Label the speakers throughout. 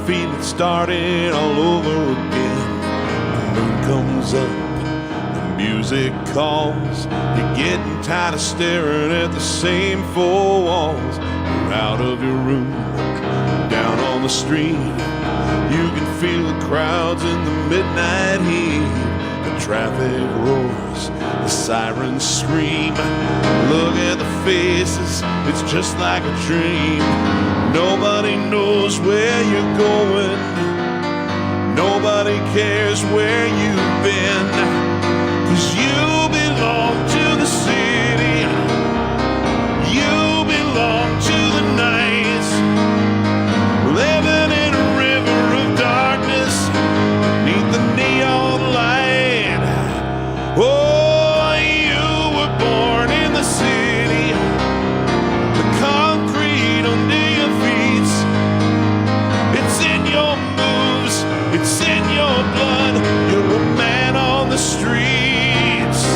Speaker 1: feel it starting all over again. The moon comes up, the music calls. You're getting tired of staring at the same four walls. You're out of your room, down on the street. You can feel the crowds in the midnight heat. The traffic roars, the sirens scream. Look at the faces, it's just like a dream. Nobody knows where you're going. Nobody cares where you've been. 'Cause you belong to the city. You belong to the night. Living in a river of darkness beneath the neon light. Oh, you were born in the city. The concrete under your feet. It's in your moves, it's in your blood. You're a man on the streets.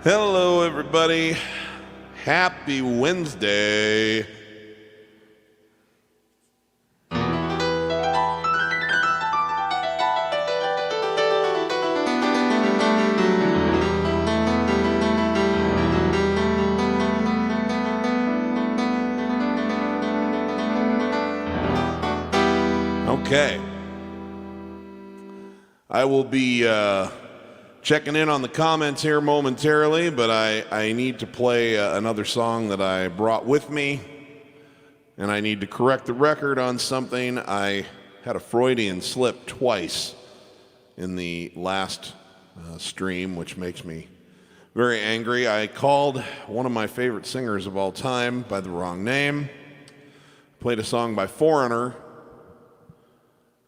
Speaker 1: Hello, everybody. Happy Wednesday. Okay. I will be checking in on the comments here momentarily, but I need to play another song that I brought with me, and I need to correct the record on something. I had a Freudian slip twice in the last stream, which makes me very angry. I called one of my favorite singers of all time by the wrong name, played a song by Foreigner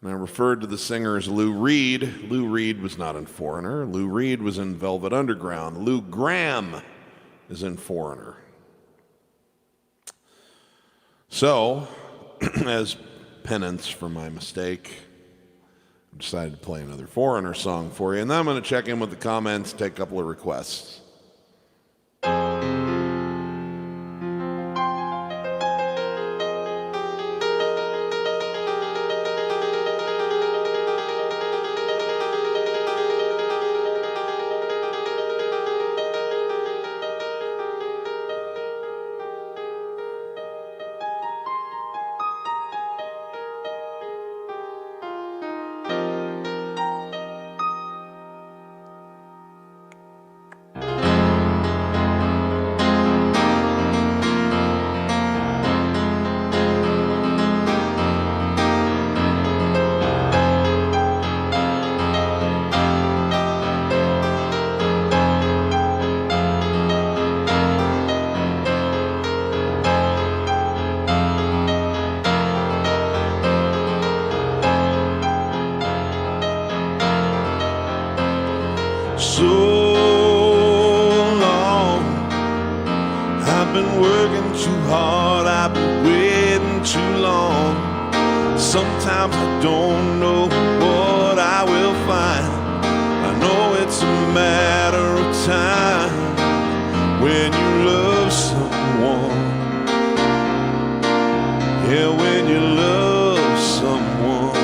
Speaker 1: And I referred to the singer as Lou Reed. Lou Reed was not in Foreigner. Lou Reed was in Velvet Underground. Lou Gramm is in Foreigner. So, as penance for my mistake, I decided to play another Foreigner song for you. And then I'm going to check in with the comments, take a couple of requests. So long, I've been working too hard, I've been waiting too long. Sometimes I don't know what I will find. I know it's a matter of time when you love someone. Yeah, when you love someone,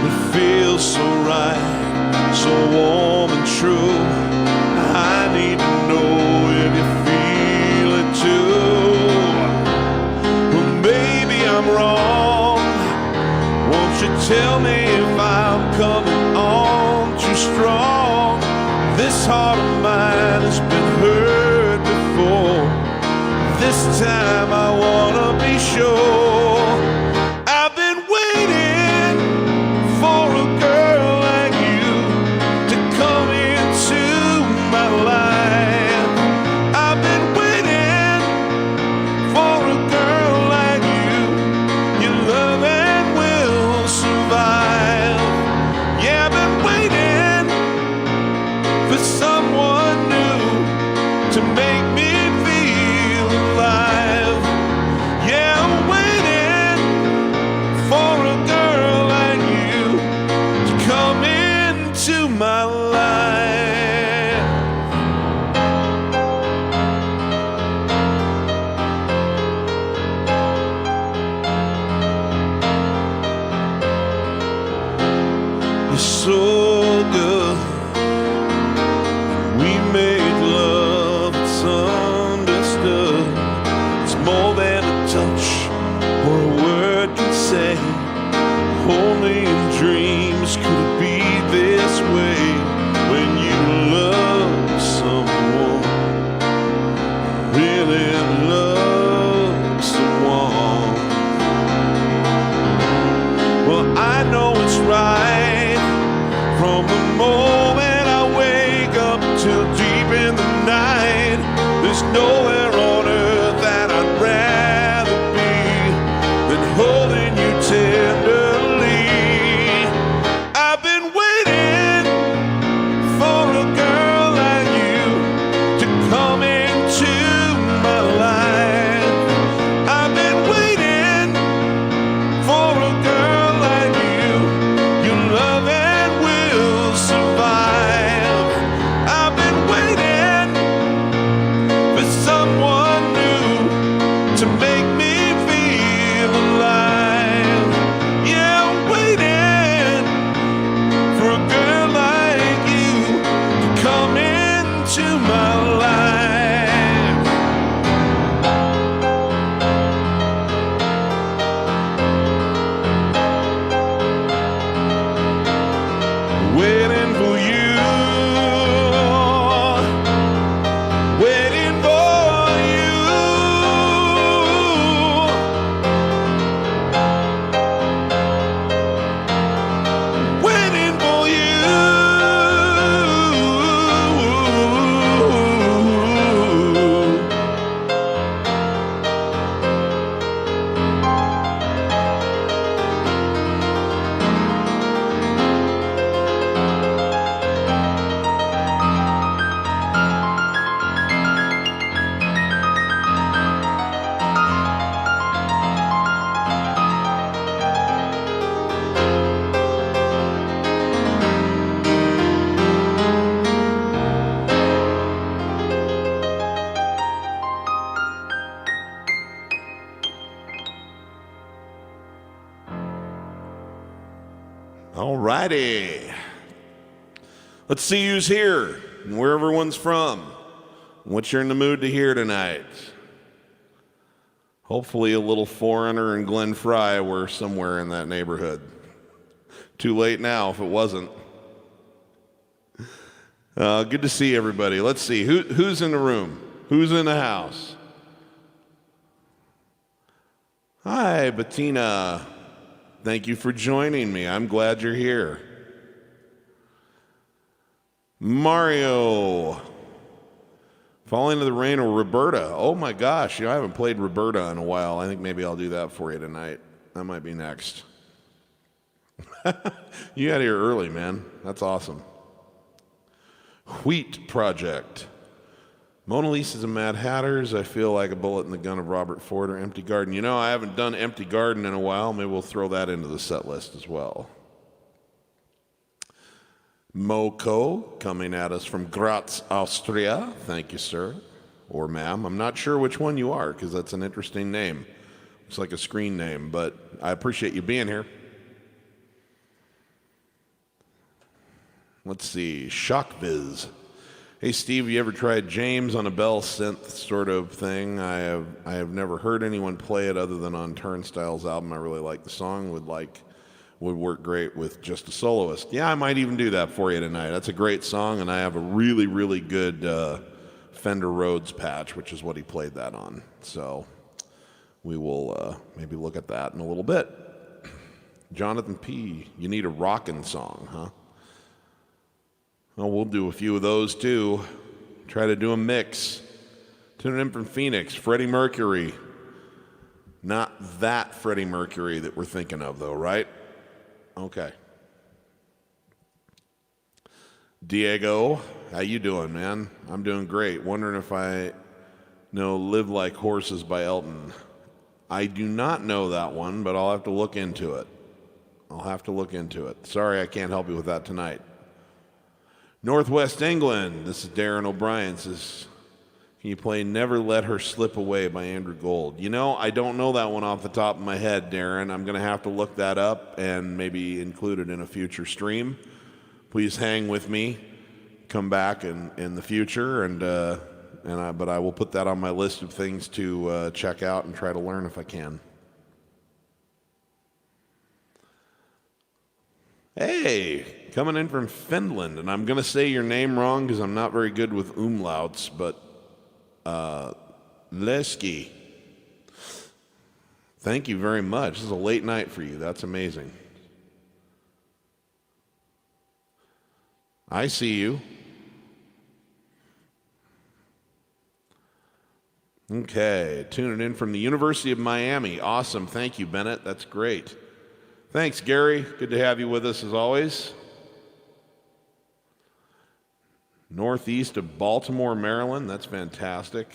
Speaker 1: it feels so right. So warm and true. I need to know if you feel it too. Well, maybe I'm wrong. Won't you tell me if I'm coming on too strong? This heart of mine has been hurt before. This time I wanna be sure. I've been waiting for a girl like you to come into my life. I've been waiting for a girl like you. Your love and will survive. Yeah, I've been waiting for someone new to make me feel alive. Yeah, I'm waiting for a girl like you to come into my life. You're so good. We make love, it's understood. It's more than a touch or a word can say. Only in dreams could it be this way. When you love someone, really love someone. Well, I know it's right from the moment I wake up till deep in the night. There's nowhere on earth that I'd rather be than holding you tenderly. I've been waiting for a girl like you to come into my life. I've been waiting for a girl like you. Your love and will survive. I've been waiting for someone All righty. Let's see who's here and where everyone's from. What you're in the mood to hear tonight. Hopefully a little Foreigner and Glenn Frey were somewhere in that neighborhood. Too late now if it wasn't. Good to see everybody. Let's see. Who's in the room? Who's in the house? Hi, Bettina. Thank you for joining me. I'm glad you're here. Mario. Falling to the Rain or Roberta. Oh my gosh, I haven't played Roberta in a while. I think maybe I'll do that for you tonight. That might be next. You got here early, man. That's awesome. Wheat Project. Mona Lisa's and Mad Hatters. I feel like a bullet in the gun of Robert Ford or Empty Garden. You know, I haven't done Empty Garden in a while. Maybe we'll throw that into the set list as well. Moko coming at us from Graz, Austria. Thank you, sir. Or ma'am. I'm not sure which one you are because that's an interesting name. It's like a screen name, but I appreciate you being here. Let's see. Shockviz. Hey Steve, you ever tried James on a Bell synth sort of thing? I have never heard anyone play it other than on Turnstile's album. I really like the song. Would work great with just a soloist. Yeah, I might even do that for you tonight. That's a great song, and I have a really, really good Fender Rhodes patch, which is what he played that on. So we will maybe look at that in a little bit. Jonathan P., you need a rockin' song, huh? Well, we'll do a few of those too. Try to do a mix. Tune in from Phoenix, Freddie Mercury. Not that Freddie Mercury that we're thinking of though, right? Okay. Diego, how you doing, man? I'm doing great. Wondering if I know Live Like Horses by Elton. I do not know that one, but I'll have to look into it. Sorry, I can't help you with that tonight. Northwest England, this is Darren O'Brien, says, can you play Never Let Her Slip Away by Andrew Gold? You know, I don't know that one off the top of my head, Darren. I'm going to have to look that up and maybe include it in a future stream. Please hang with me. Come back in the future, but I will put that on my list of things to check out and try to learn if I can. Hey, coming in from Finland, and I'm going to say your name wrong because I'm not very good with umlauts, but Leski. Thank you very much. This is a late night for you. That's amazing. I see you. Okay, tuning in from the University of Miami. Awesome. Thank you, Bennett. That's great. Thanks, Gary. Good to have you with us as always. Northeast of Baltimore, Maryland. That's fantastic.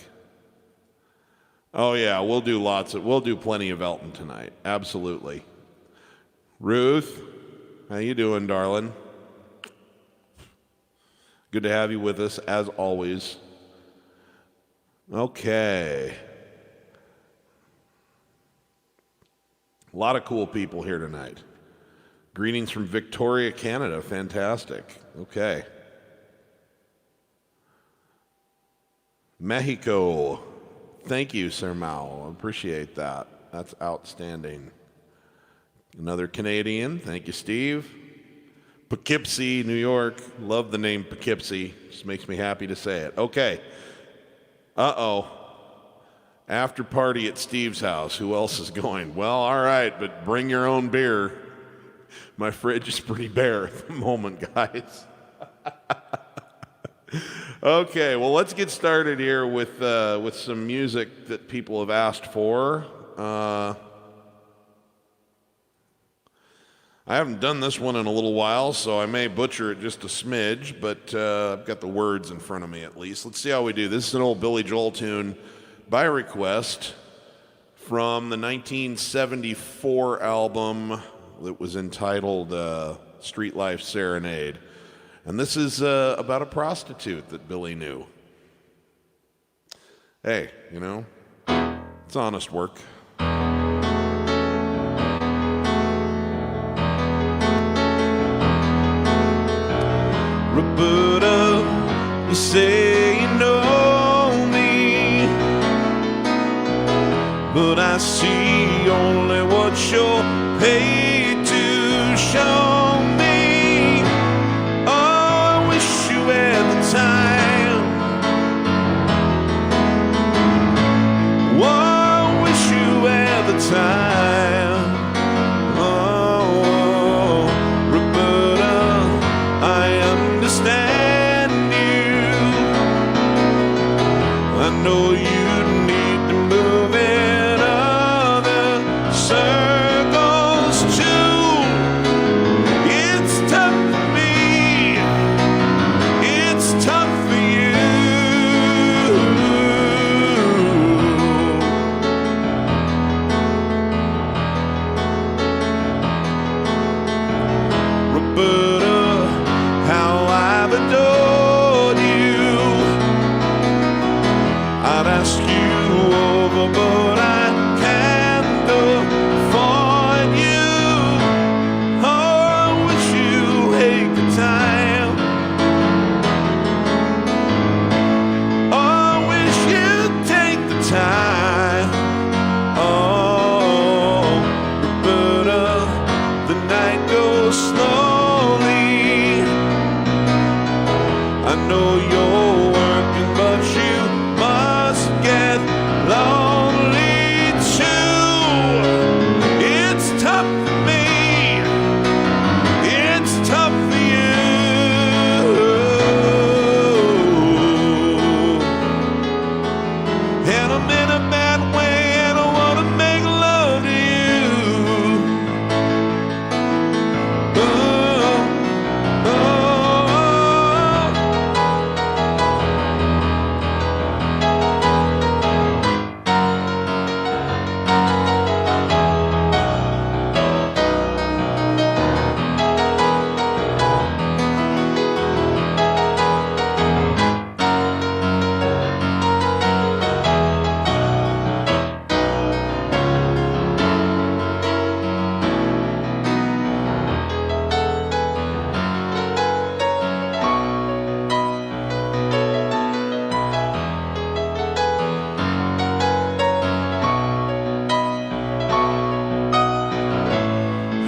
Speaker 1: Oh yeah, we'll do plenty of Elton tonight. Absolutely. Ruth, how you doing, darling? Good to have you with us as always. Okay. A lot of cool people here tonight. Greetings from Victoria, Canada. Fantastic. Okay. Mexico. Thank you, Sir Mao. I appreciate that. That's outstanding. Another Canadian. Thank you, Steve. Poughkeepsie, New York. Love the name Poughkeepsie. Just makes me happy to say it. Okay. Uh-oh. After party at Steve's house. Who else is going? Well, all right, but bring your own beer. My fridge is pretty bare at the moment, guys. Okay, well, let's get started here with some music that people have asked for. I haven't done this one in a little while, so I may butcher it just a smidge, but I've got the words in front of me at least. Let's see how we do. This is an old Billy Joel tune by request from the 1974 album that was entitled Street Life Serenade. And this is about a prostitute that Billy knew. Hey, you know, it's honest work. say you know me, but I see only what you're paid to show me. Oh, I wish you had the time. Oh, I wish you had the time. Oh, Roberta, I understand you. I know you need to move in other circles too. It's tough for me. It's tough for you. Roberta, how I've adored you. I'd ask you over, but I can't afford you. Oh, I wish you take the time. Oh, I wish you'd take the time. Oh, Roberta, the night goes slowly. I know you're working, but you must get lonely too. It's tough for me. It's tough for you. And I'm in a bad way, and I wanna make love to you. Oh, oh.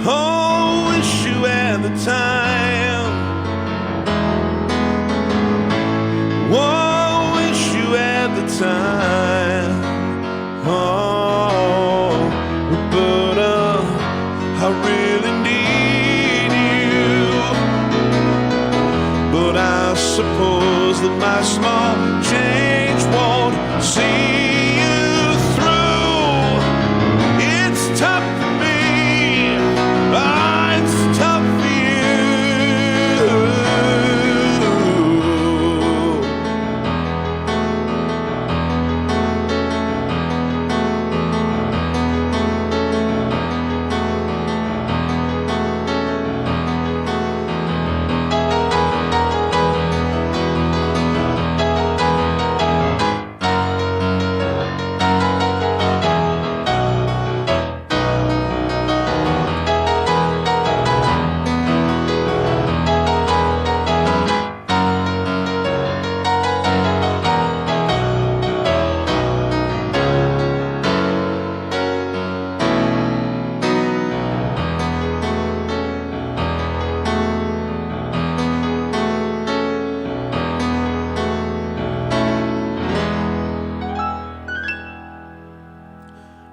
Speaker 1: Oh, wish you had the time. Oh, wish you had the time. Oh, Roberta, I really need you. But I suppose that my small change won't see you through. It's tough for me. Ah, it's tough for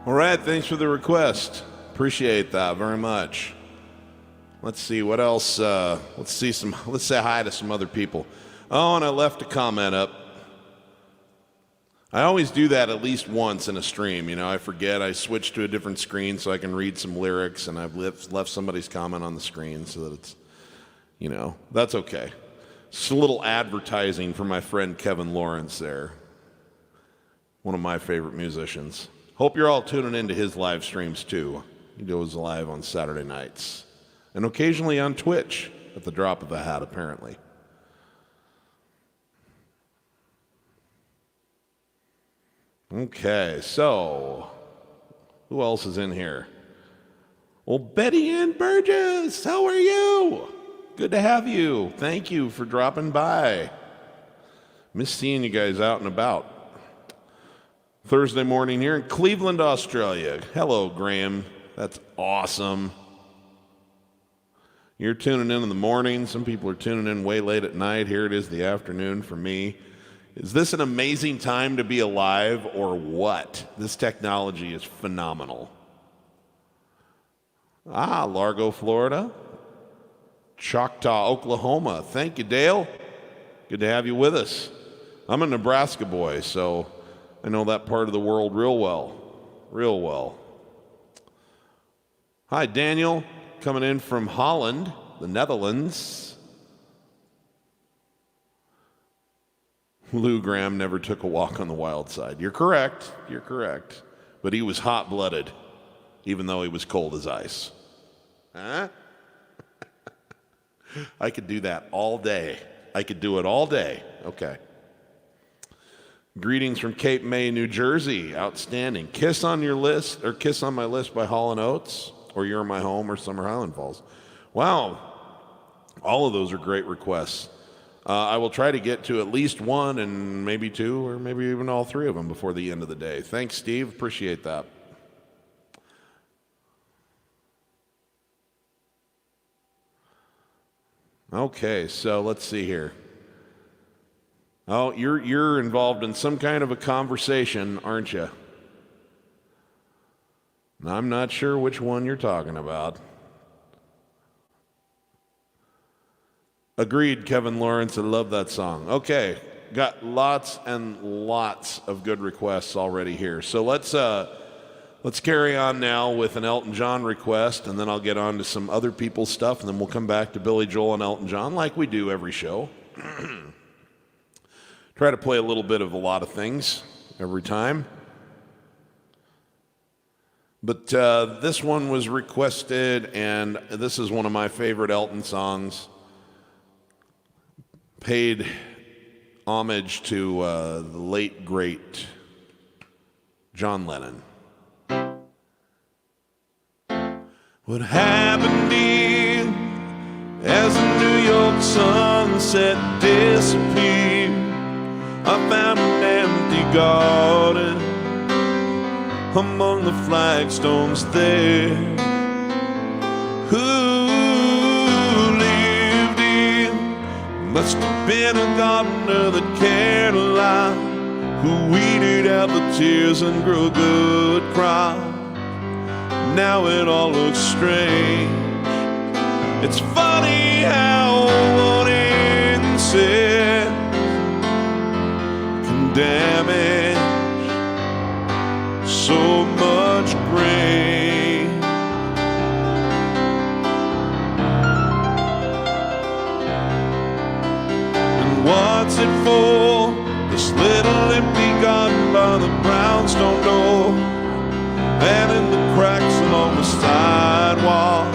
Speaker 1: All right, thanks for the request. Appreciate that very much. Let's see what else. Let's say hi to some other people. Oh, and I left a comment up. I always do that at least once in a stream. You know, I forget. I switch to a different screen so I can read some lyrics, and I've left somebody's comment on the screen so that it's, you know, that's okay. It's a little advertising for my friend Kevin Lawrence there, one of my favorite musicians. Hope you're all tuning into his live streams too. He goes live on Saturday nights and occasionally on Twitch at the drop of a hat, apparently. Okay, so who else is in here? Well, Betty Ann Burgess, how are you? Good to have you. Thank you for dropping by. Miss seeing you guys out and about. Thursday morning here in Cleveland, Australia. Hello, Graham. That's awesome. You're tuning in the morning. Some people are tuning in way late at night. Here it is the afternoon for me. Is this an amazing time to be alive or what? This technology is phenomenal. Largo, Florida. Choctaw, Oklahoma. Thank you, Dale. Good to have you with us. I'm a Nebraska boy, so I know that part of the world real well. Hi, Daniel, coming in from Holland, the Netherlands. Lou Graham never took a walk on the wild side. You're correct. But he was hot-blooded, even though he was cold as ice. Huh? I could do that all day. I could do it all day. Okay. Greetings from Cape May, New Jersey. Outstanding. Kiss on your list, or Kiss on My List by Hall & Oates, or You're My Home, or Summer Highland Falls. Wow. All of those are great requests. I will try to get to at least one and maybe two, or maybe even all three of them before the end of the day. Thanks, Steve. Appreciate that. Okay, so let's see here. Oh, you're involved in some kind of a conversation, aren't you? I'm not sure which one you're talking about. Agreed, Kevin Lawrence. I love that song. Okay, got lots and lots of good requests already here. So let's carry on now with an Elton John request, and then I'll get on to some other people's stuff, and then we'll come back to Billy Joel and Elton John like we do every show. Try to play a little bit of a lot of things every time. But this one was requested, and this is one of my favorite Elton songs. Paid homage to the late, great John Lennon. What happened in as the New York sunset disappeared? I found an empty garden among the flagstones there. Who lived in? Must have been a gardener that cared a lot, who weeded out the tears and grew a good crop. Now it all looks strange. It's funny how one insect can damage so much grain. And what's it for? This little empty garden by the brownstone door, and in the cracks along the sidewalk,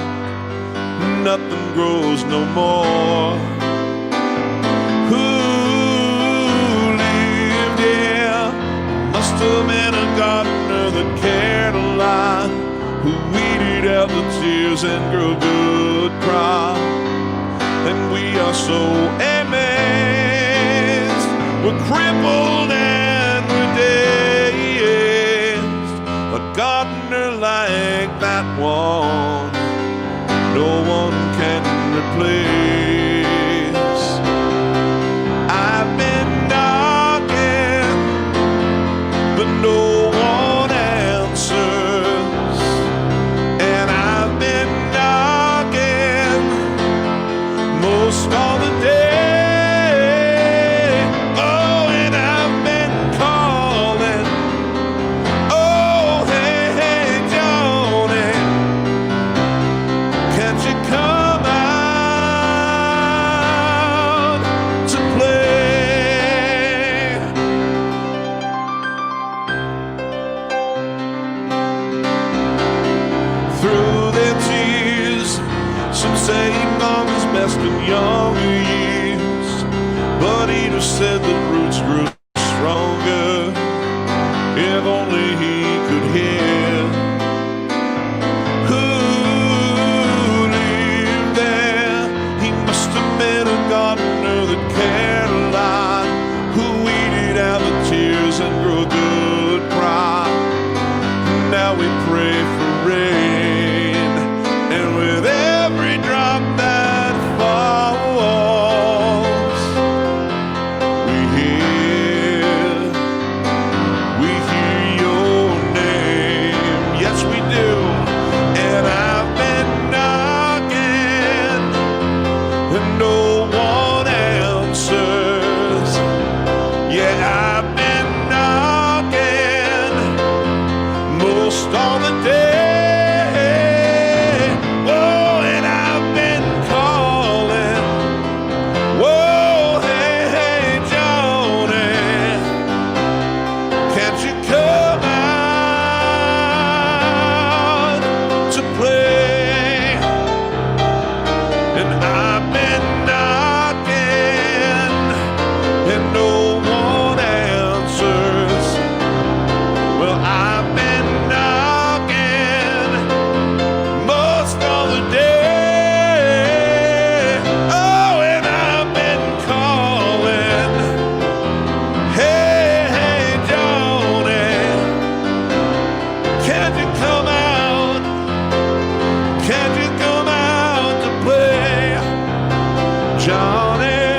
Speaker 1: nothing grows no more. Who lived here? Must have been a gardener that cared a lot, who weeded out the tears and grew a good crop. And we are so amazed, we're crippled and we're dazed. A gardener like that one, no one can replace. I've been knocking, but no one answers. And I've been knocking most all the day. Oh, and I've been calling. Oh, hey, hey, Johnny, can't you come out to play? Through their tears, some say he gone his best in younger years, but he just said the roots grew stronger. If only he could hear. Who lived there? He must have been a gardener that cared a lot, who and I've been knocking, and no one answers. Well, I've been knocking most of the day. Oh, and I've been calling. Hey, hey, Johnny, can't you come out? Can't you come out to play? Johnny,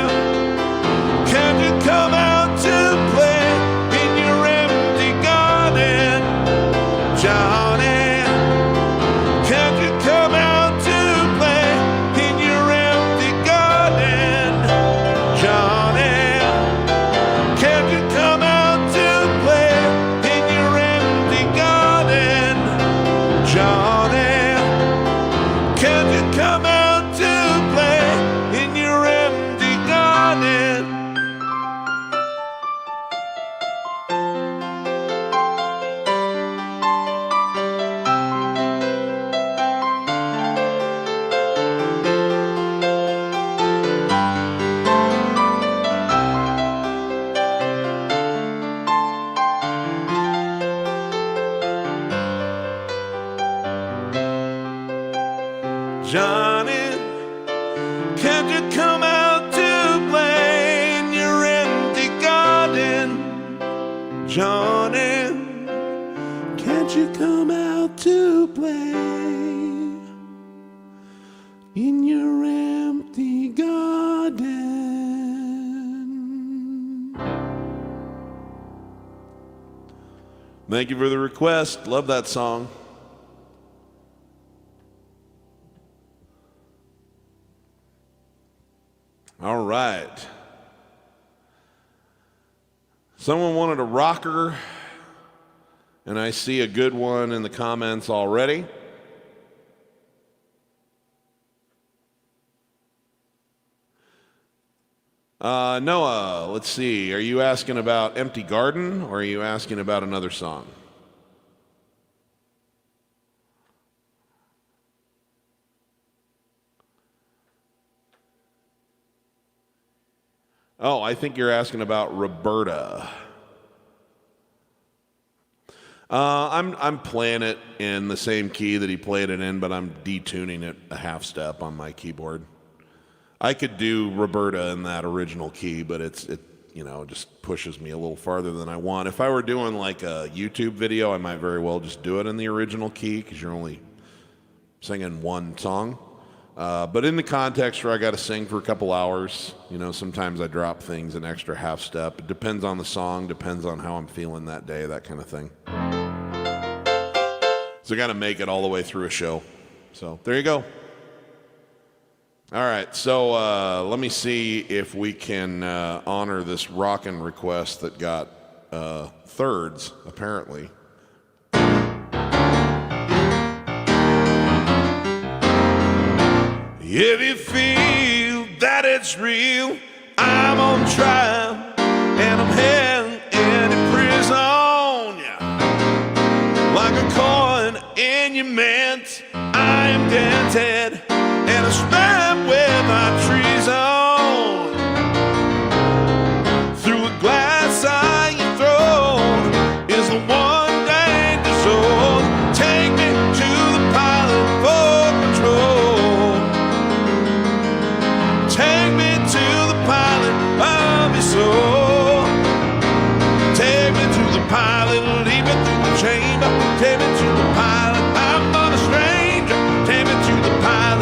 Speaker 1: can't you come out to play in your empty garden? Johnny, can't you come out to play in your empty garden? Johnny, can't you come out to play in your empty garden? Johnny, can't you come out to play in your empty garden? Johnny, can't you come out to play in your empty garden? Johnny, can't you come out to play in your empty garden? Thank you for the request. Love that song. All right. Someone wanted a rocker, and I see a good one in the comments already. Noah, let's see. Are you asking about Empty Garden, or are you asking about another song? Oh, I think you're asking about Roberta. I'm playing it in the same key that he played it in, but I'm detuning it a half step on my keyboard. I could do Roberta in that original key, but it just pushes me a little farther than I want. If I were doing like a YouTube video, I might very well just do it in the original key because you're only singing one song. But in the context where I got to sing for a couple hours, sometimes I drop things an extra half step. It depends on the song, depends on how I'm feeling that day, that kind of thing. So I got to make it all the way through a show. So there you go. All right, so let me see if we can honor this rockin' request that got thirds, apparently. If you feel that it's real, I'm on trial and I'm held in a prison. Yeah. Like a coin in your mint, I am dented and a smack with my treason. Through a glass eye you throw is the one danger zone. Take me to the pilot for control. Take me to the pilot of your soul. Take me to the pilot, lead me through the chamber. Take me to the pilot, I'm not a stranger. Take me to the pilot.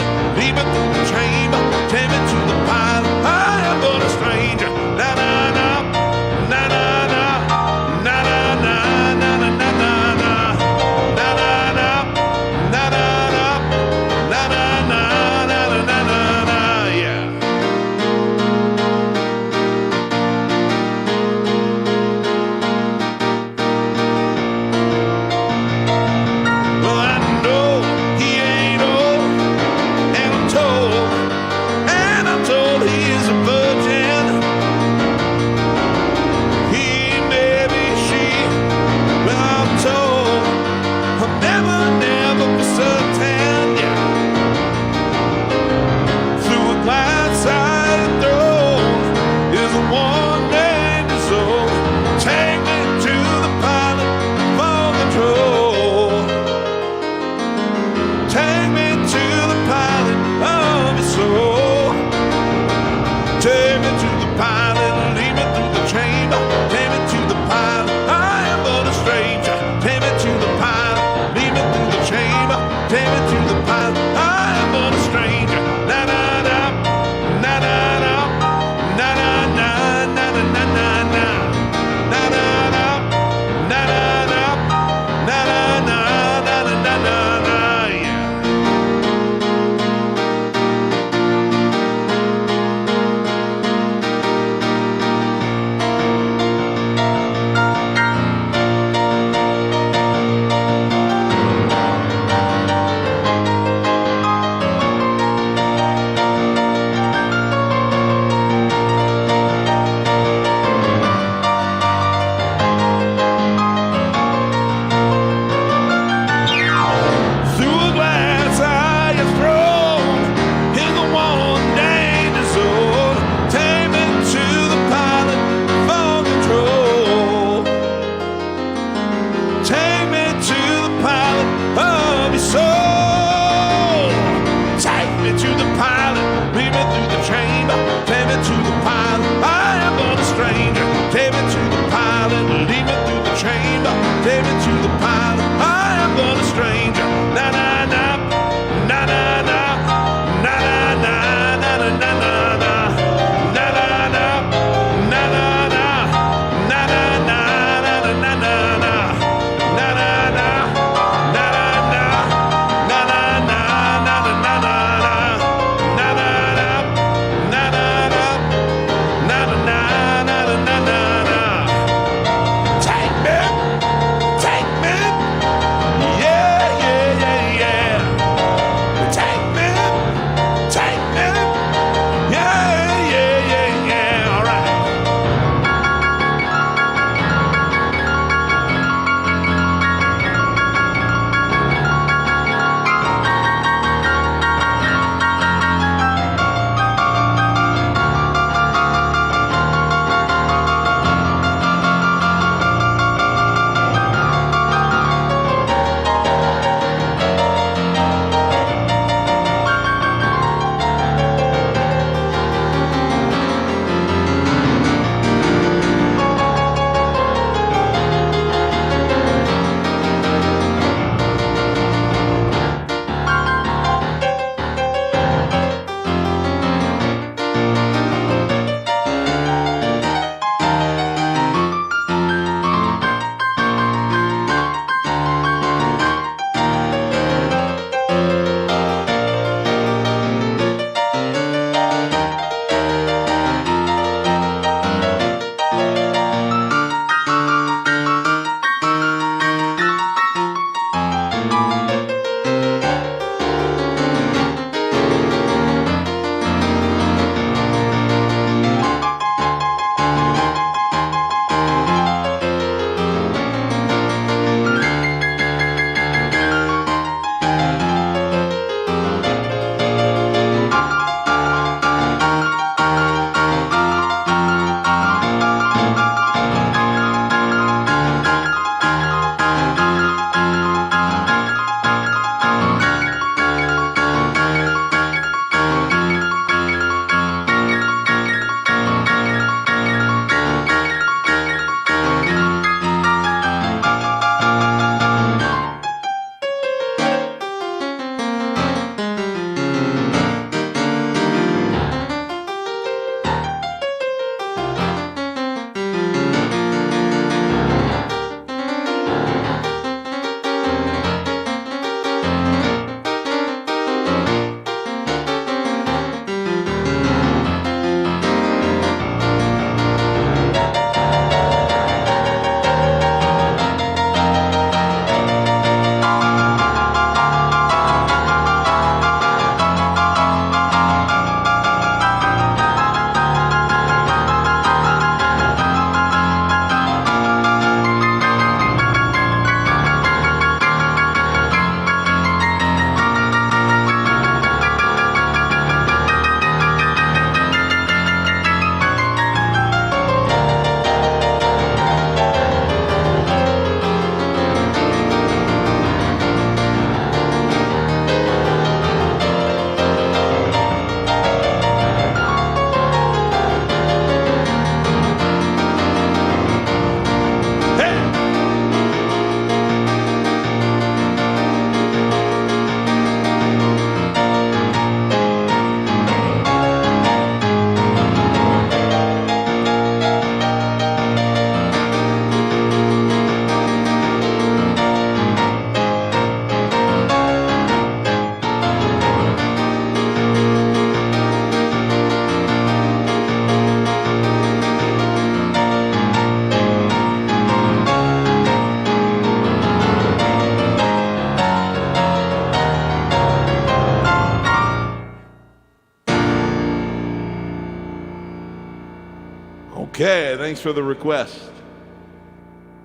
Speaker 1: Okay, thanks for the request.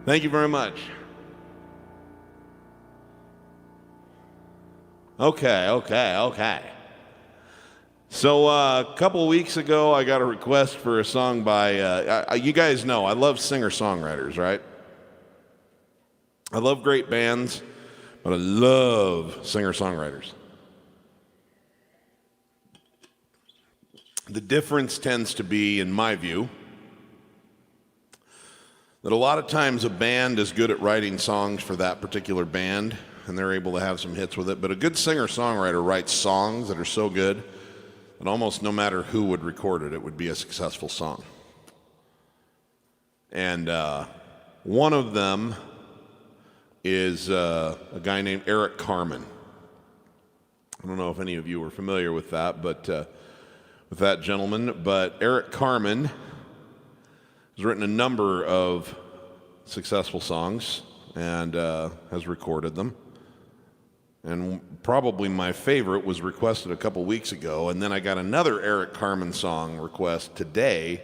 Speaker 1: Thank you very much. Okay. So a couple of weeks ago, I got a request for a song by, you guys know, I love singer-songwriters, right? I love great bands, but I love singer-songwriters. The difference tends to be, in my view, that a lot of times a band is good at writing songs for that particular band, and they're able to have some hits with it, but a good singer-songwriter writes songs that are so good that almost no matter who would record it, it would be a successful song. And one of them is a guy named Eric Carmen. I don't know if any of you are familiar with that, but with that gentleman, but Eric Carmen has written a number of successful songs and has recorded them. And probably my favorite was requested a couple weeks ago, and then I got another Eric Carmen song request today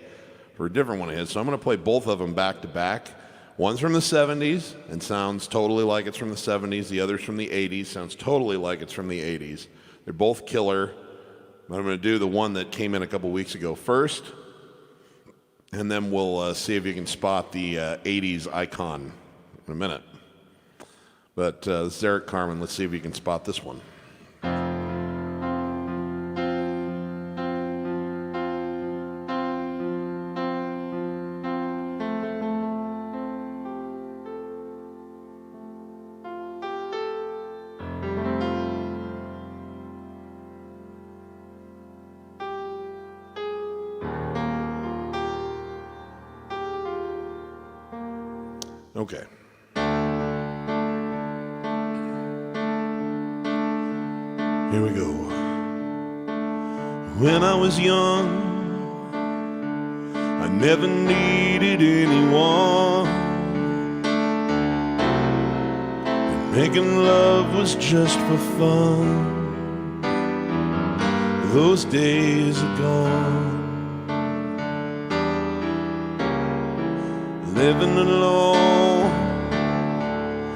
Speaker 1: for a different one of his. So I'm going to play both of them back to back. One's from the 70s and sounds totally like it's from the 70s. The other's from the 80s, sounds totally like it's from the 80s. They're both killer, but I'm going to do the one that came in a couple weeks ago first. And then we'll see if you can spot the 80s icon in a minute. But this is Eric Carmen. Let's see if you can spot this one. Okay. Here we go. When I was young, I never needed anyone. And making love was just for fun. Those days are gone. Living alone,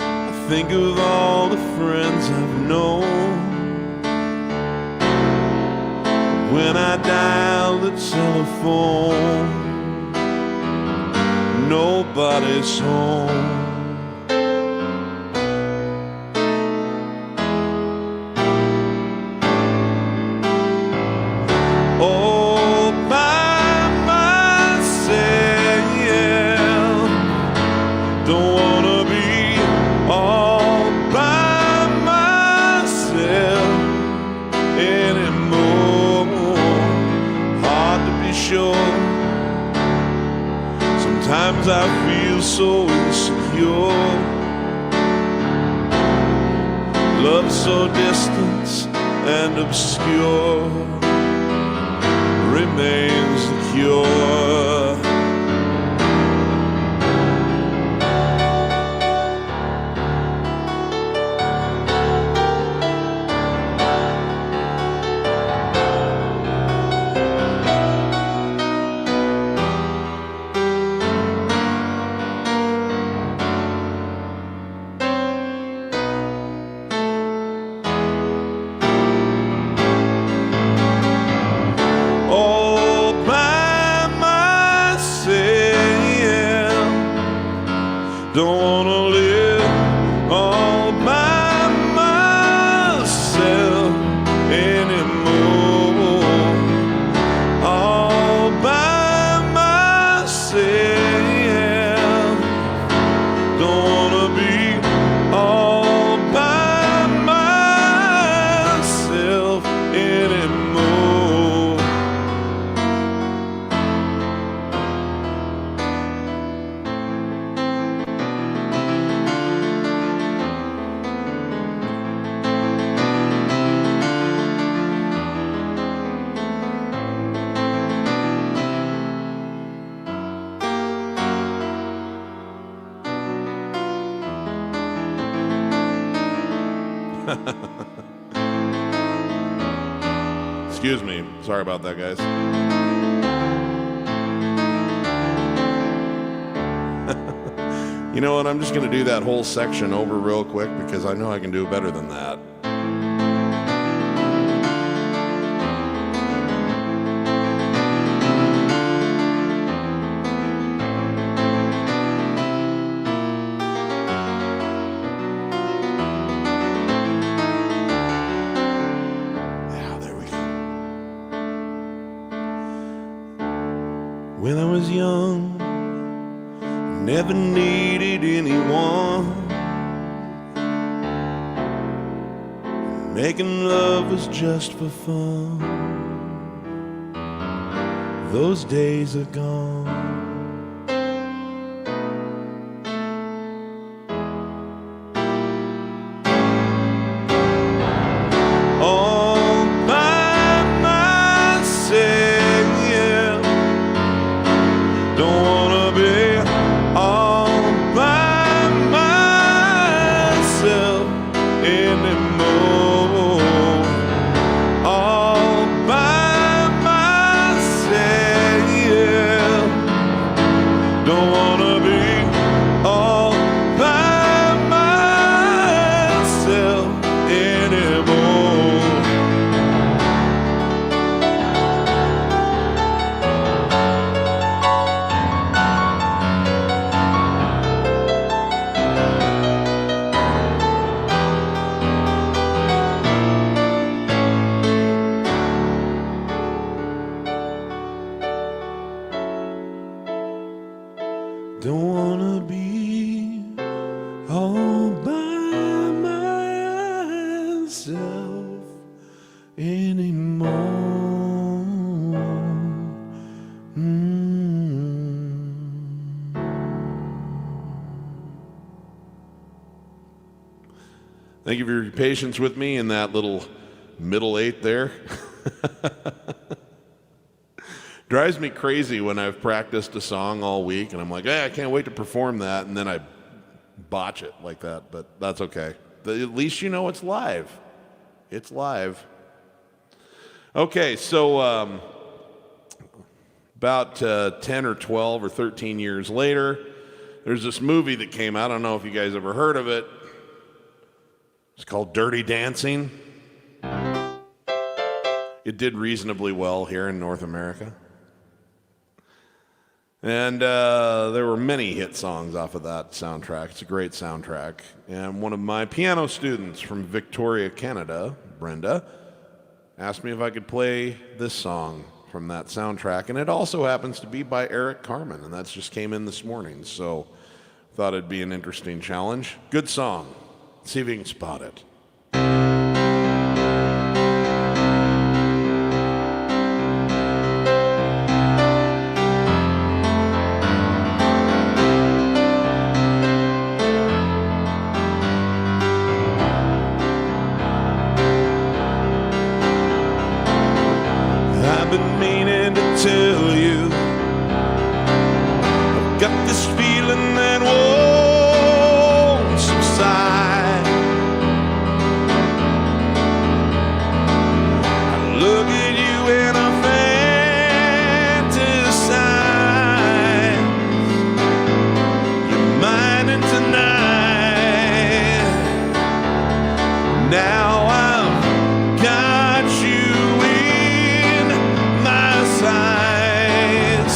Speaker 1: I think of all the friends I've known. When I dial the telephone, nobody's home. All by myself, don't wanna be all by myself anymore. Hard to be sure. Sometimes I feel so insecure. Love so distant and obscure remains the cure. Don't wanna live all by myself anymore. All by myself. Don't wanna be all by myself anymore. Excuse me. Sorry about that, guys. You know what? I'm just going to do that whole section over real quick because I know I can do better than that. Yeah, there we go. When I was young, never needed anyone. Making love was just for fun. Those days are gone. All by myself, yeah. Don't wanna be all by myself anymore. All by myself, yeah. Don't wanna be all by myself anymore. Don't wanna be all by myself anymore. Thank you for your patience with me in that little middle eight there. Drives me crazy when I've practiced a song all week and I'm like, hey, I can't wait to perform that, and then I botch it like that, but that's okay. At least you know it's live. It's live. Okay, so about 10 or 12 or 13 years later, there's this movie that came out. I don't know if you guys ever heard of it. It's called Dirty Dancing. It did reasonably well here in North America. And there were many hit songs off of that soundtrack. It's a great soundtrack. And one of my piano students from Victoria, Canada, Brenda, asked me if I could play this song from that soundtrack. And it also happens to be by Eric Carmen, and that just came in this morning. So thought it'd be an interesting challenge. Good song. See if you can spot it. I've been meaning to tell you, I've got this feeling that won't subside. I look at you and I fantasize. You're mine and tonight. Now I've got you in my sight.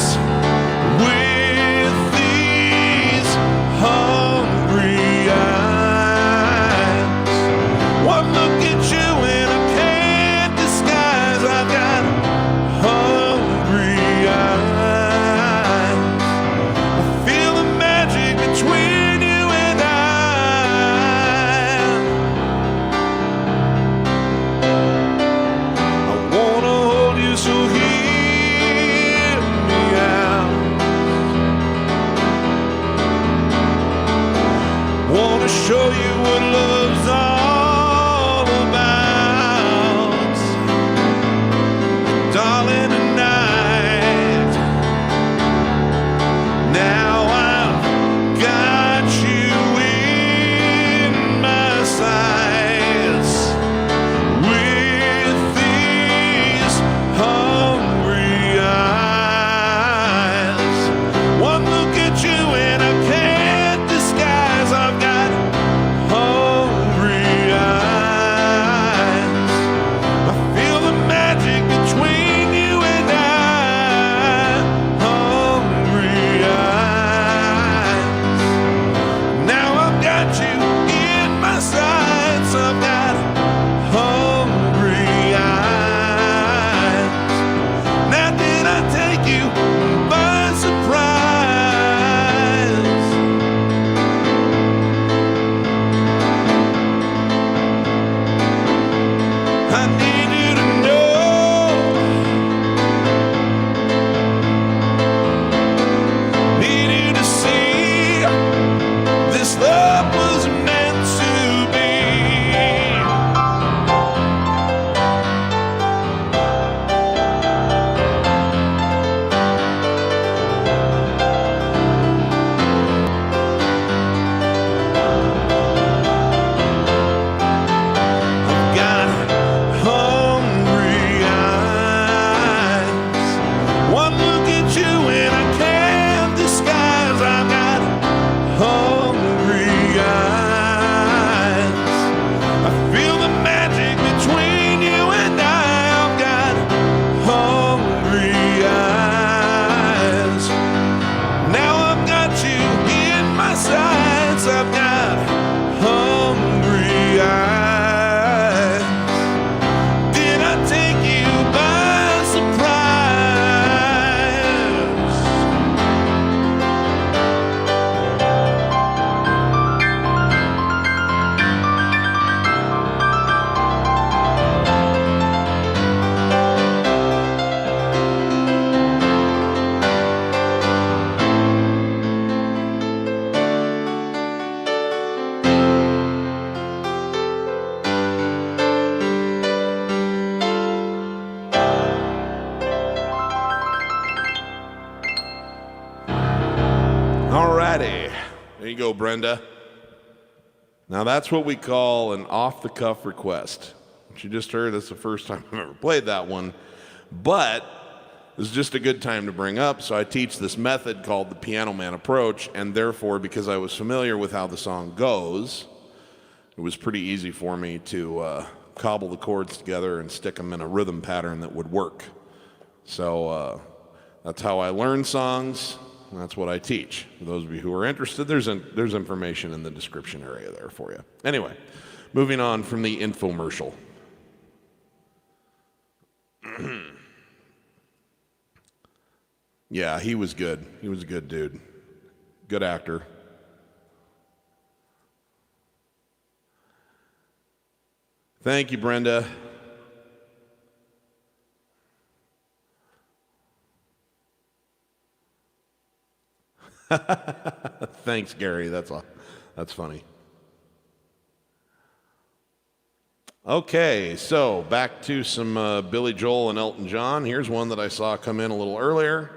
Speaker 1: you go, Brenda. Now that's what we call an off-the-cuff request. What you just heard, that's the first time I've ever played that one. But this is just a good time to bring up, so I teach this method called the Piano Man approach, and therefore, because I was familiar with how the song goes, it was pretty easy for me to cobble the chords together and stick them in a rhythm pattern that would work. So that's how I learn songs, and that's what I teach. For those of you who are interested, there's information in the description area there for you. Anyway, moving on from the infomercial. Yeah, he was good. He was a good dude. Good actor. Thank you, Brenda. Thanks, Gary. That's funny. Okay, so back to some Billy Joel and Elton John. Here's one that I saw come in a little earlier.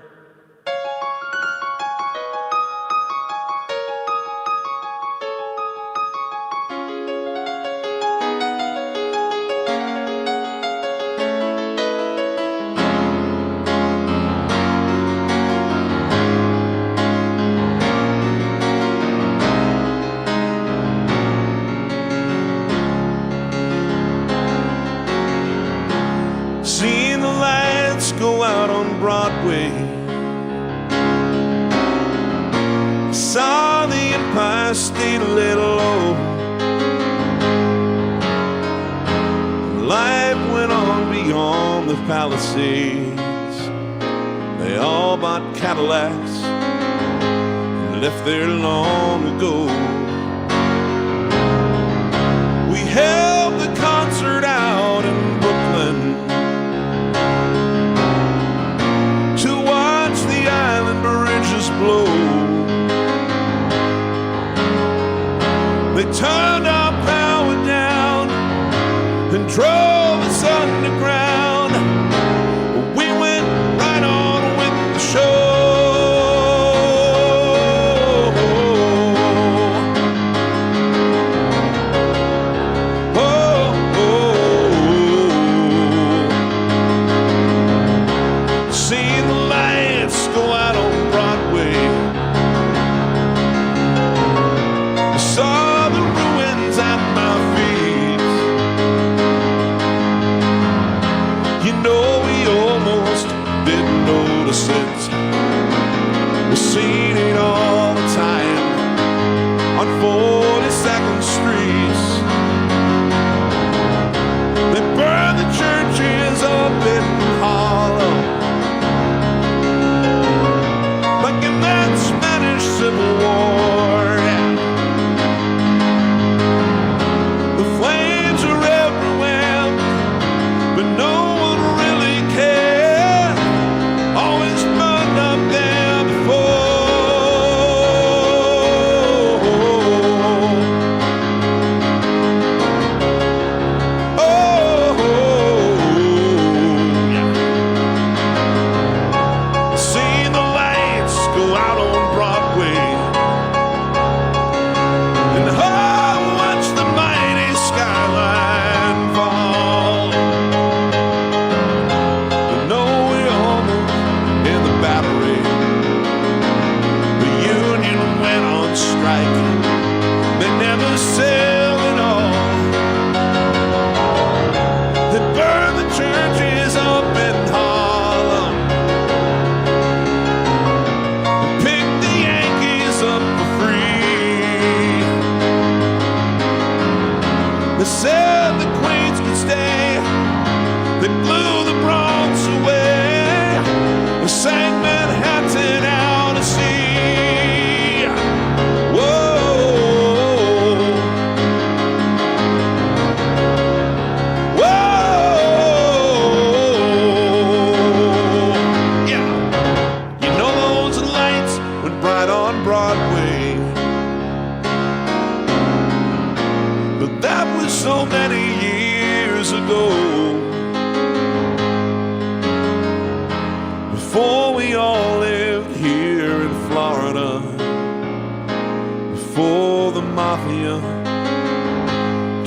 Speaker 1: Saw the Empire State a little low. Life went on beyond the Palisades. They all bought Cadillacs and left there long ago. We held the concert out in Brooklyn to watch the island bridges blow. They turned our power down and drove us underground. We went right on with the show. Seeing the lights go out on Broadway. I saw the ruins at my feet. You know, we almost didn't notice it. We're seeing it all the time on 42nd Street. They burn the churches up in Harlem, like in that Spanish Civil War. Yeah. The flames are everywhere, but no one really cared. Always burned up there before.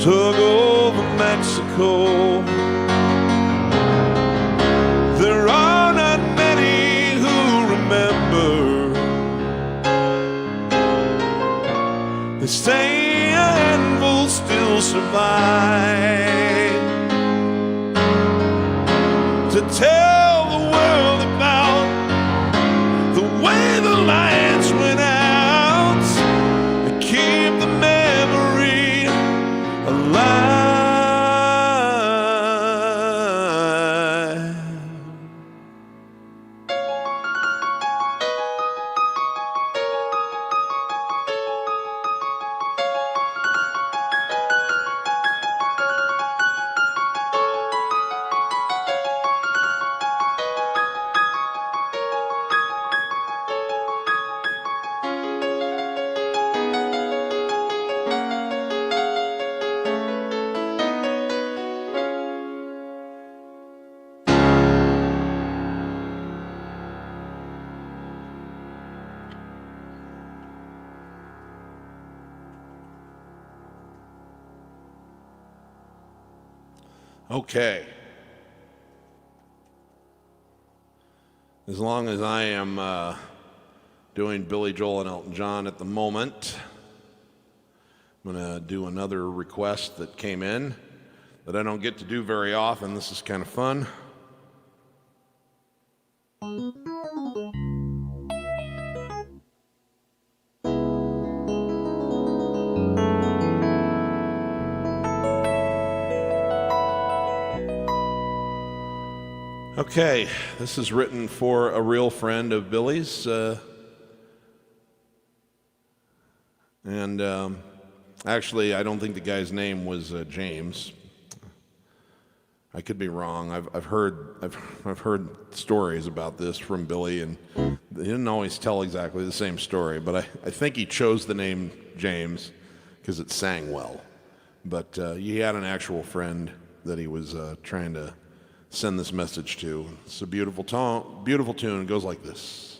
Speaker 1: took over Mexico. There are not many who remember. They say a handful still survive to tell the world about the way the lights went out and keep the memory alive. Okay. As long as I am doing Billy Joel and Elton John at the moment, I'm going to do another request that came in that I don't get to do very often. This is kind of fun. Okay, this is written for a real friend of Billy's, actually, I don't think the guy's name was James. I could be wrong. I've heard stories about this from Billy, and they didn't always tell exactly the same story. But I think he chose the name James because it sang well. But he had an actual friend that he was trying to send this message to. It's a beautiful tune. It goes like this.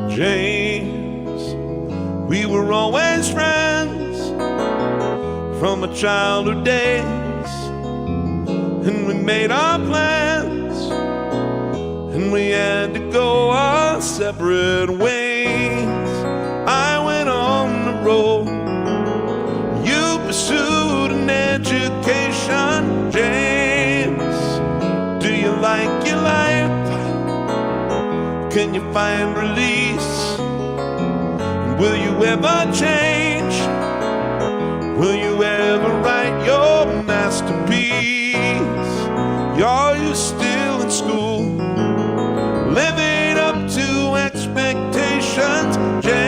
Speaker 1: James, we were always friends from our childhood days, and we made our plans, and we had to go our separate ways. I went on the road, you pursued an education. James, do you like your life? Can you find release? Will you ever change? Will you ever write your masterpiece? Are you still in school, living up to expectations? James,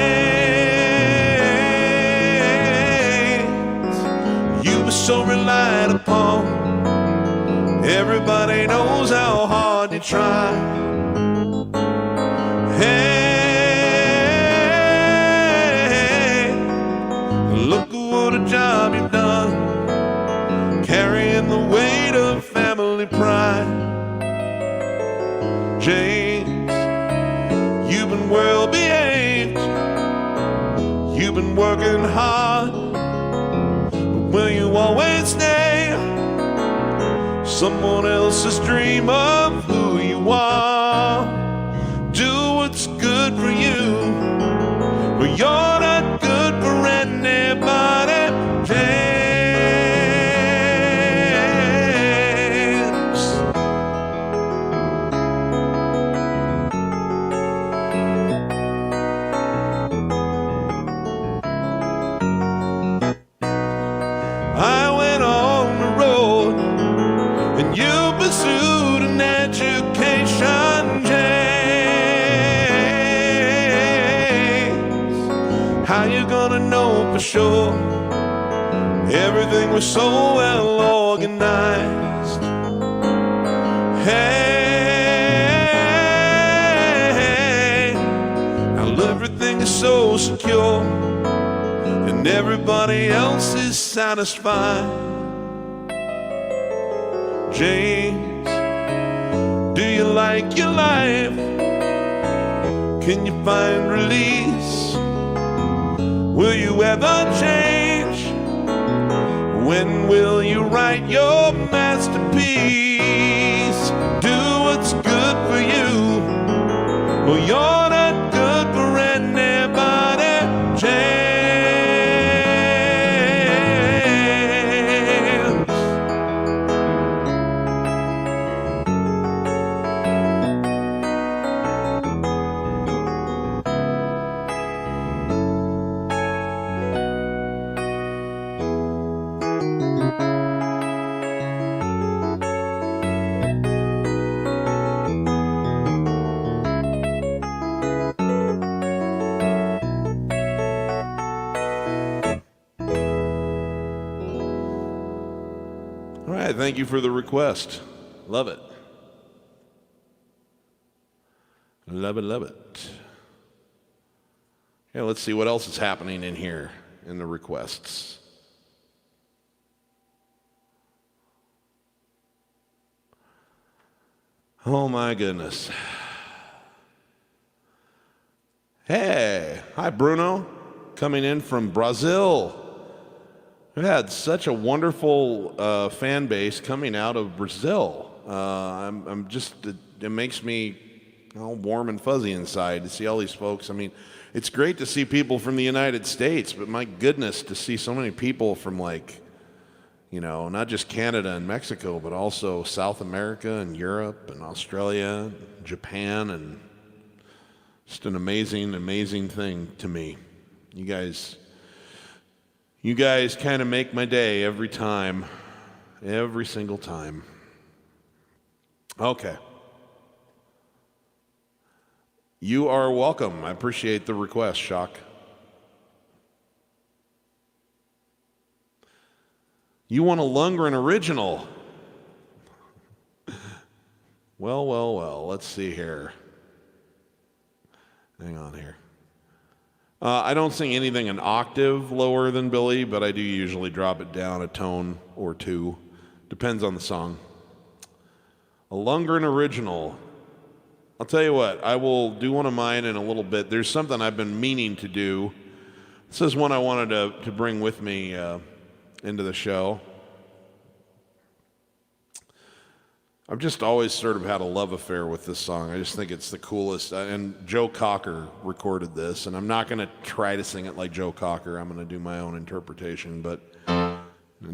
Speaker 1: you were so relied upon. Everybody knows how hard you try. Hey, look what a job you've done, carrying the weight of family pride. James, you've been well behaved, you've been working hard, but will you always stay someone else's dream of who you are? Do what's good for you, but you're not good for anybody. James, I went on the road and you pursued an education. How you gonna know for sure? Everything was so well organized. Hey, now everything is so secure. everybody else is satisfied. James, do you like your life? Can you find release? Will you ever change? When will you write your masterpiece? Do what's good for you. Well, you're not good for anybody, James. Thank you for the request. Love it. Love it, love it. Yeah, let's see what else is happening in here in the requests. Oh my goodness. Hey, hi Bruno, coming in from Brazil. We had such a wonderful fan base coming out of Brazil. I'm just, it makes me all warm and fuzzy inside to see all these folks. I mean, it's great to see people from the United States, but my goodness, to see so many people from like, you know, not just Canada and Mexico, but also South America and Europe and Australia, Japan, and just an amazing, amazing thing to me. You guys kind of make my day every time, every single time. Okay. You are welcome. I appreciate the request, Shock. You want a Lungrin original? Well, let's see here. Hang on here. I don't sing anything an octave lower than Billy, but I do usually drop it down a tone or two. Depends on the song. A Lungrin original. I'll tell you what, I will do one of mine in a little bit. There's something I've been meaning to do. This is one I wanted to bring with me into the show. I've just always sort of had a love affair with this song. I just think it's the coolest. And Joe Cocker recorded this, and I'm not going to try to sing it like Joe Cocker. I'm going to do my own interpretation. But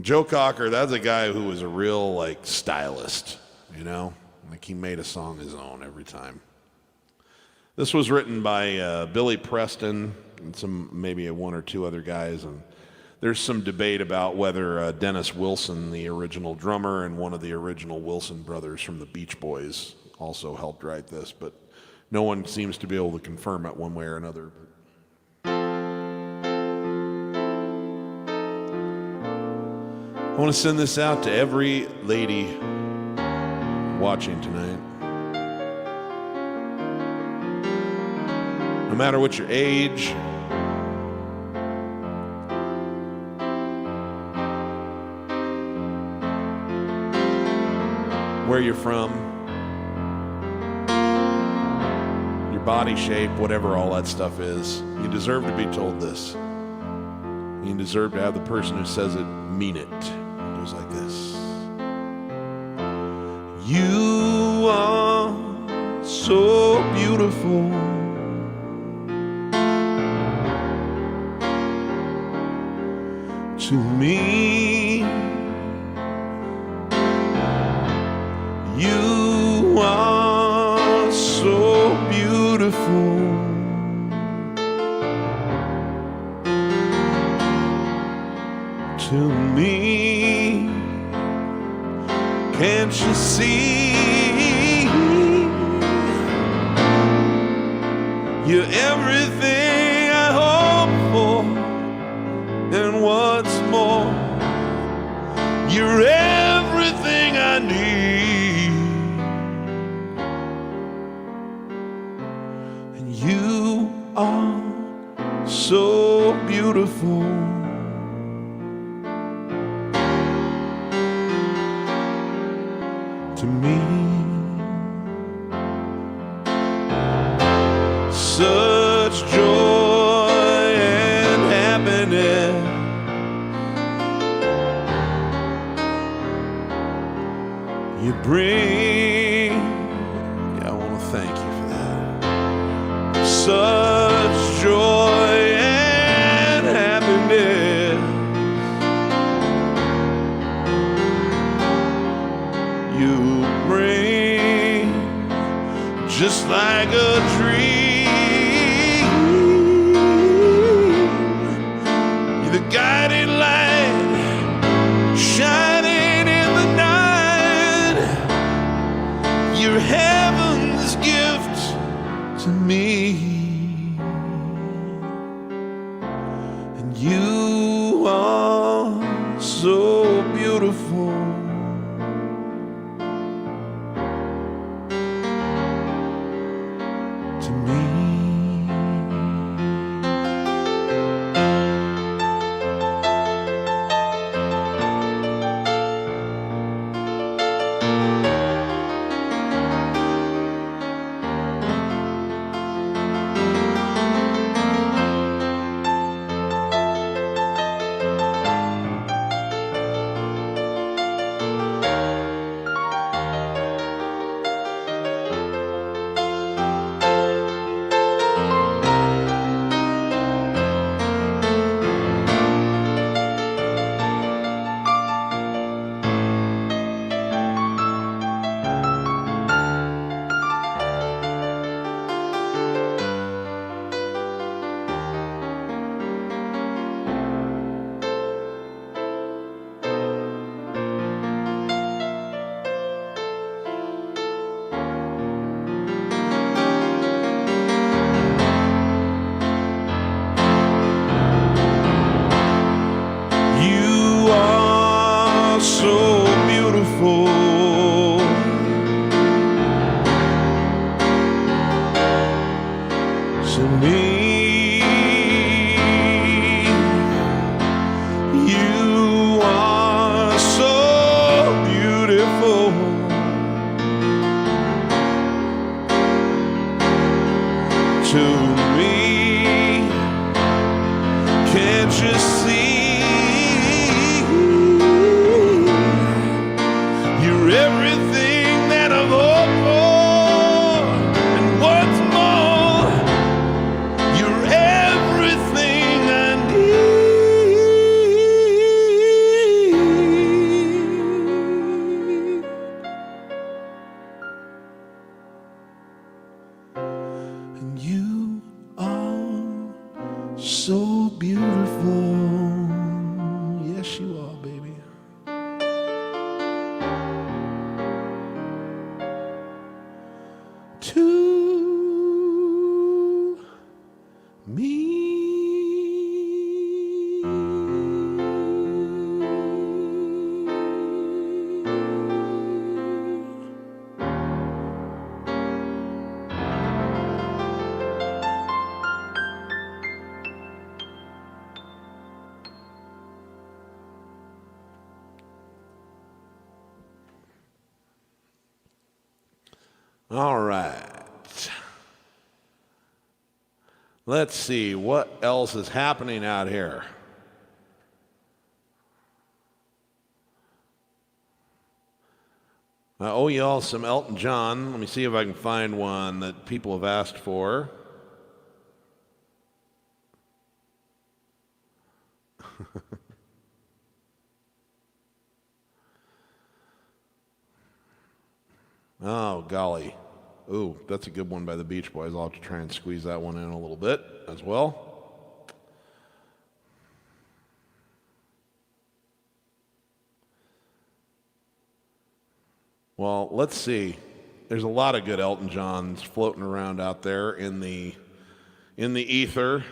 Speaker 1: Joe Cocker, that's a guy who was a real, like, stylist, you know? Like, he made a song his own every time. This was written by Billy Preston and maybe one or two other guys, and there's some debate about whether Dennis Wilson, the original drummer, and one of the original Wilson brothers from the Beach Boys also helped write this, but no one seems to be able to confirm it one way or another. I want to send this out to every lady watching tonight. No matter what your age, where you're from, your body shape, whatever all that stuff is, you deserve to be told this. You deserve to have the person who says it mean it. It goes like this. You are so beautiful. To me, you are so beautiful. To me, can't you see? You're everything I hope for, and what's more, you're everything I need. And you are so beautiful. to me. Such joy and happiness. You bring, yeah, I want to thank you for that. Such joy and happiness. You bring, just like a dream. You're the guiding light, shining in the night. You're heaven's gift to me. And you are so beautiful. To me. All right. Let's see what else is happening out here. I owe you all some Elton John. Let me see if I can find one that people have asked for. Oh, golly. Ooh, that's a good one by the Beach Boys. I'll have to try and squeeze that one in a little bit as well. Well, let's see. There's a lot of good Elton Johns floating around out there in the ether.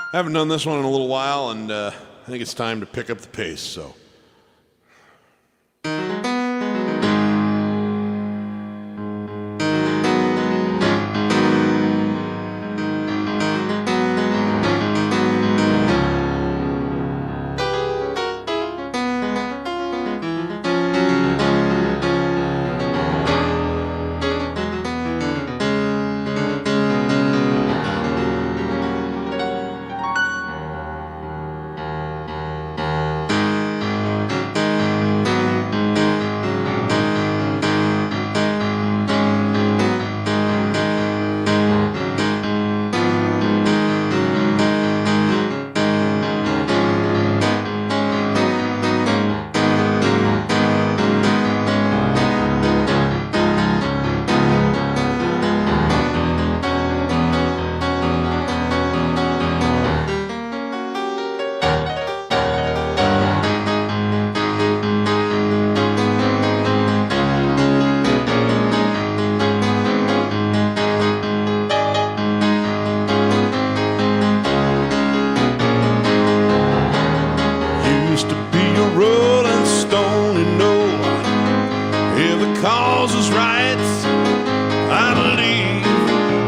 Speaker 1: I haven't done this one in a little while, and I think it's time to pick up the pace, so. nights I'd leave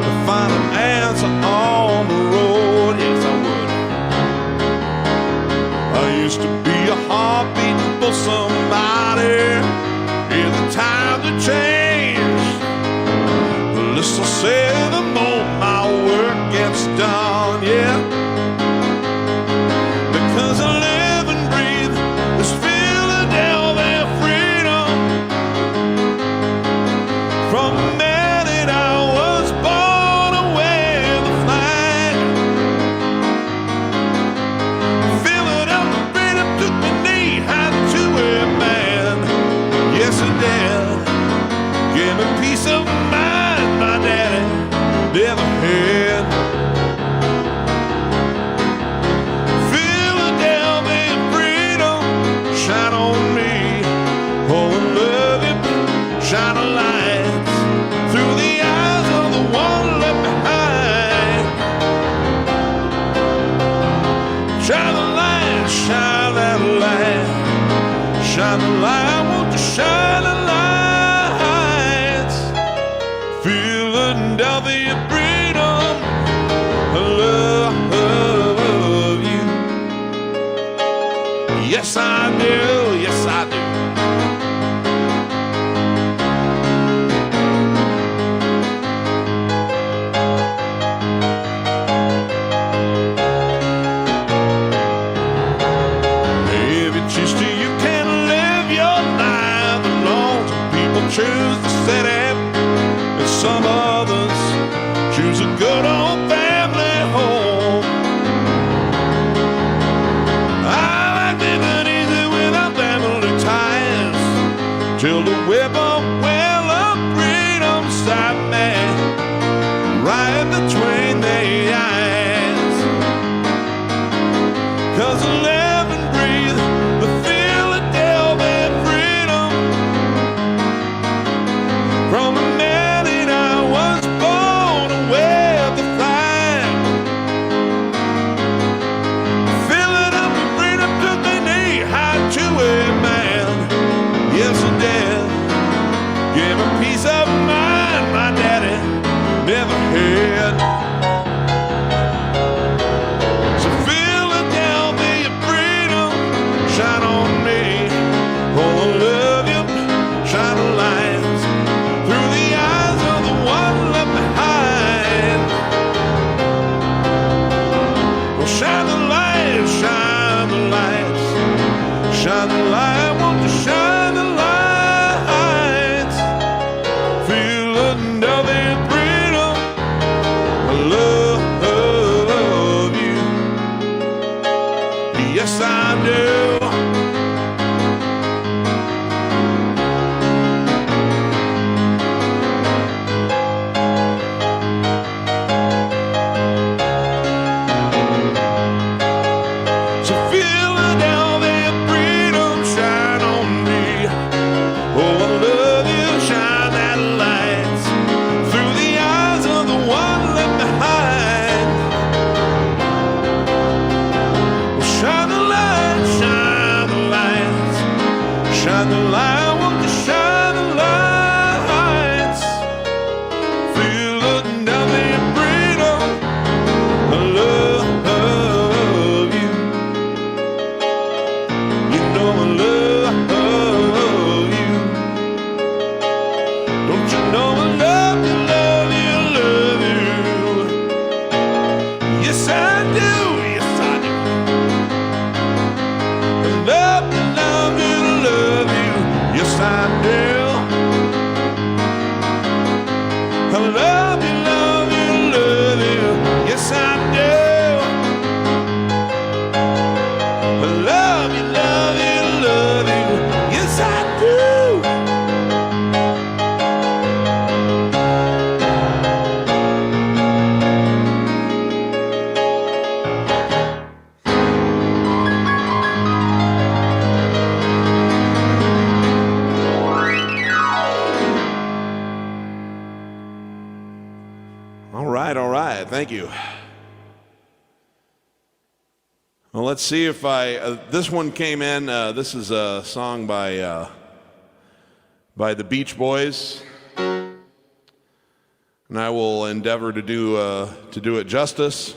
Speaker 1: to find an answer on the road. Yes, I would. I used to be a heartbeat for somebody. Here's the time to change. The less I say, the more my work gets done. Yeah, because I live and breathe this Philadelphia freedom. From the minute I was born away the flag. Philadelphia freedom took me knee high to a man. Yes, it did. Gave me peace of mind my daddy never had. Philadelphia freedom, shine on me. Oh, I love you. Shine a light through the eyes of the one left behind. Shine the light, shine that light. Shine the light, won't you shine the lights? Philadelphia freedom, I love you. Yes, I do, yes, I do. If you choose to, you can live your life alone. Some people choose the city, and some others choose a good old family home. I like living easy without family ties, till the whip-up well of freedom stop me right between the eyes. 'Cause I live and breathe the Philadelphia freedom. From the minute I was born away the flag. Philadelphia freedom took me knee high to a man. Yes, it did. Gave me peace of mind my daddy never had. So Philadelphia freedom, shine on me. Oh, I love you. Shine a light through the eyes of the one left behind. Well, shine the light, shine the lights. Shine the light, won't you shine the lights? Philadelphia freedom, I love you. Yes, I do. So Philadelphia freedom, shine on me. Oh, I love you. Shine that light through the eyes of the one left behind. Well, shine the light, shine the light. Shine the light, won't you shine the lights? Philadelphia freedom, I love you. You know I love you. Don't you know I love you, love you, love you? Yes, I do, yes, I do. I love you, love you, love you. Yes, I do. I love you, love you, love you. Yes, I do. I love you, love you, love you. Yes, I do. All right, thank you. Well, let's see if this one came in, this is a song by the Beach Boys. and I will endeavor to do it justice.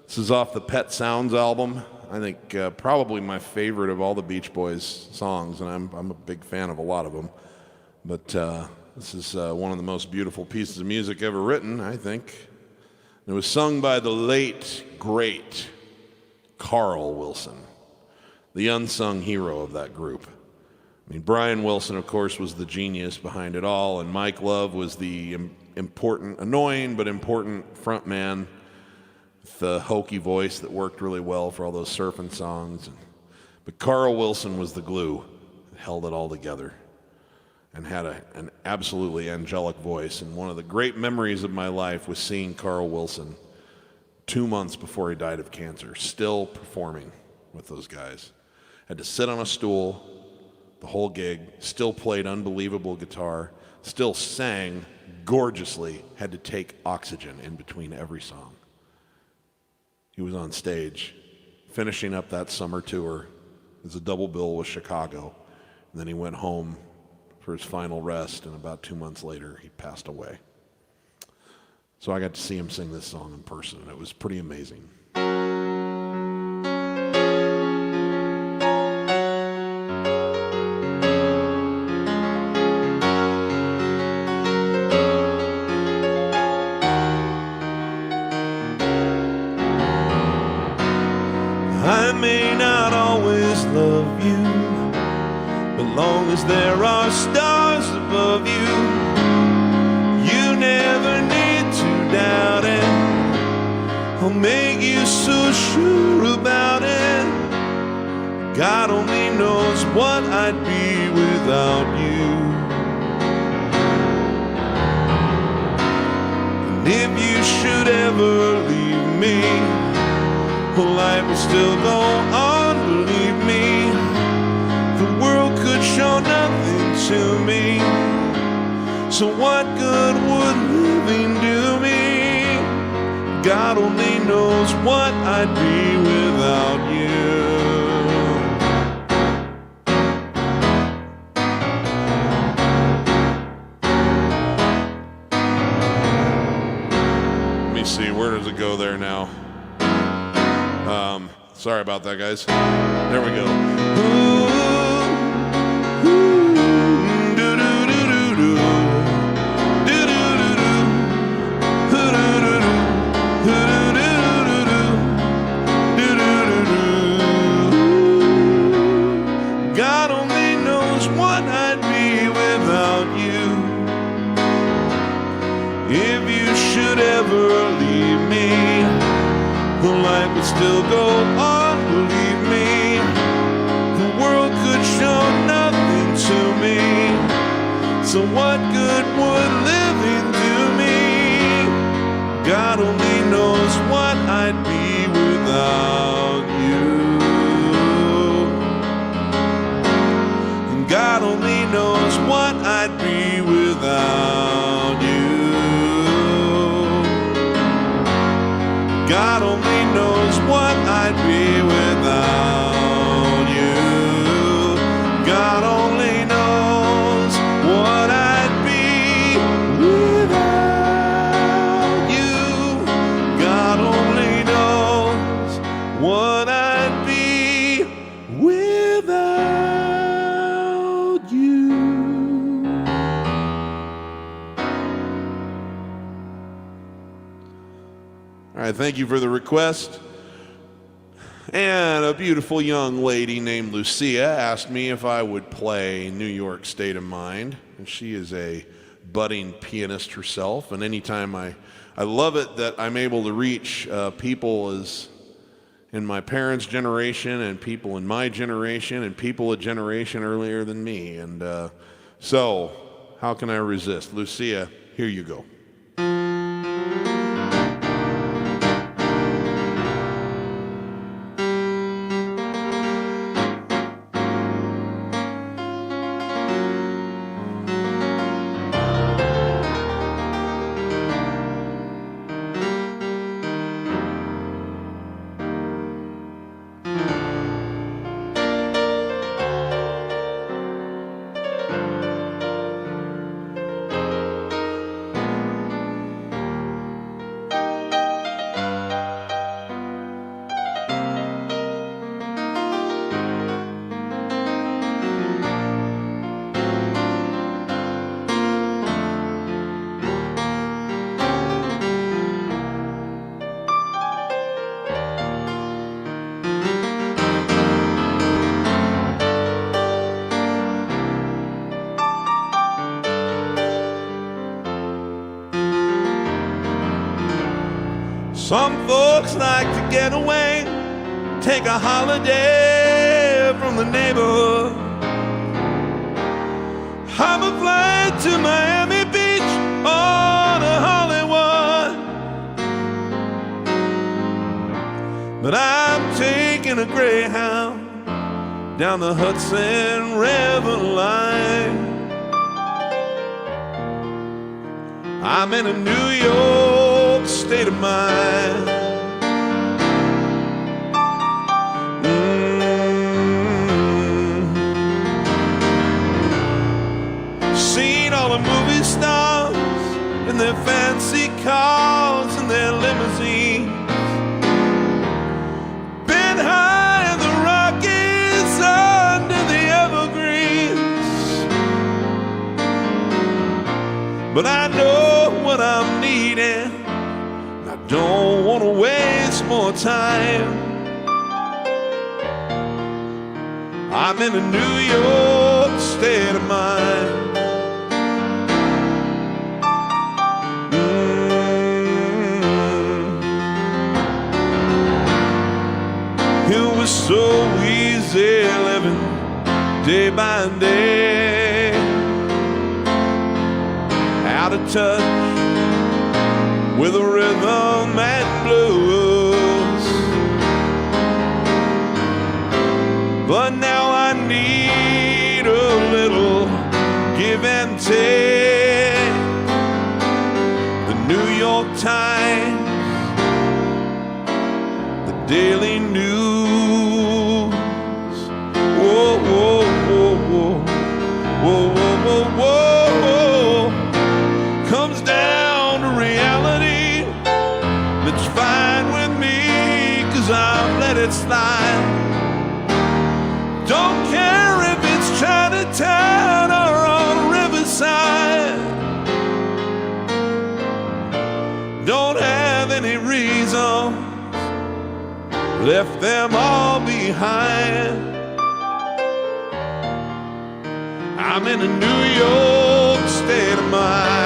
Speaker 1: This is off the Pet Sounds album. I think probably my favorite of all the Beach Boys songs, and I'm a big fan of a lot of them. But this is one of the most beautiful pieces of music ever written, I think. It was sung by the late, great Carl Wilson, the unsung hero of that group. I mean, Brian Wilson, of course, was the genius behind it all, and Mike Love was the annoying but important front man, the hokey voice that worked really well for all those surfing songs. But Carl Wilson was the glue that held it all together and had an absolutely angelic voice. And one of the great memories of my life was seeing Carl Wilson 2 months before he died of cancer, still performing with those guys. Had to sit on a stool the whole gig, still played unbelievable guitar, still sang gorgeously, had to take oxygen in between every song. He was on stage, finishing up that summer tour. It was a double bill with Chicago. And then he went home for his final rest, and about 2 months later, he passed away. So I got to see him sing this song in person, and it was pretty amazing.
Speaker 2: I may not always love you, but long as there are stars above you, you never need to doubt it. I'll make you so sure about it. God only knows what I'd be without you. And if you should ever leave me, well, life will still go on, believe me. The world could show nothing to me, so what good would living do me? God only knows what I'd be without you.
Speaker 1: Let me see, where does it go there now? Sorry about that, guys. There we go.
Speaker 2: God only knows what I'd be without you. If you should ever leave me, the light would still go on, believe me. The world could show nothing to me, so what good would living do me? God only knows what I'd be without you. And God only knows what I'd be without you. God only knows what I'd be without you. God only knows what I'd be without you. God only knows what I'd be without you.
Speaker 1: All right, thank you for the request. And a beautiful young lady named Lucia asked me if I would play New York State of Mind. And she is a budding pianist herself. And anytime I love it that I'm able to reach people as in my parents' generation and people in my generation and people a generation earlier than me. And so how can I resist? Lucia, here you go.
Speaker 2: Some folks like to get away, take a holiday from the neighborhood. Have a flight to Miami Beach or to Hollywood. But I'm taking a Greyhound down the Hudson River line. I'm in a New York state of mind. Seen all the movie stars in their fancy cars and their limousines. Been high in the Rockies under the evergreens. But I know what I'm needing. I don't want to waste more time. I'm in a New York state of mind. It was so easy living day by day, out of touch with the rhythm and blues. But now I need a little give and take. The New York Times, the Daily News. Whoa, whoa, whoa, whoa, whoa, whoa, whoa, whoa. Comes down to reality. It's fine with me, 'cause I've let it slide. Don't care if it's Chinatown or on Riverside. Don't have any reason, left them all behind. I'm in a New York state of mind.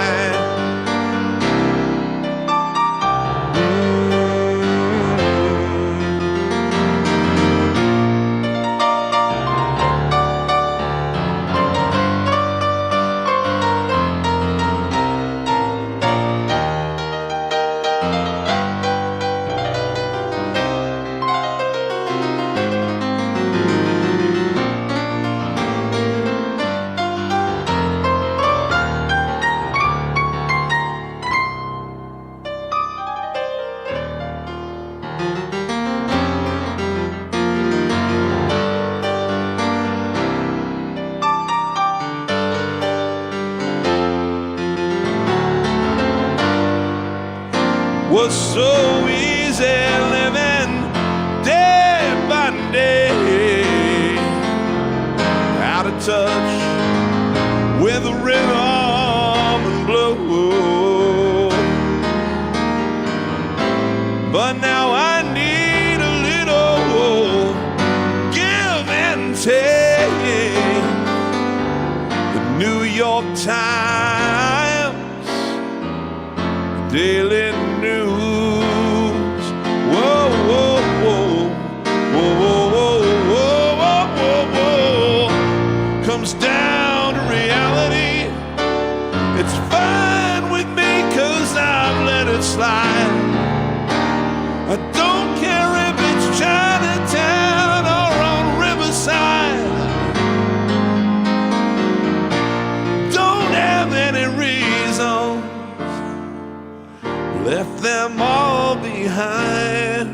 Speaker 2: Was so easy living day by day, out of touch with the rhythm and blues. But now I need a little give and take. The New York Times, Daily News. Whoa, whoa, whoa, whoa, whoa, whoa, whoa, whoa, whoa. Comes down to reality. It's fine with me, 'cause I've let it slide. I don't care if it's Chinatown or on Riverside. Don't have any reason, left them all behind.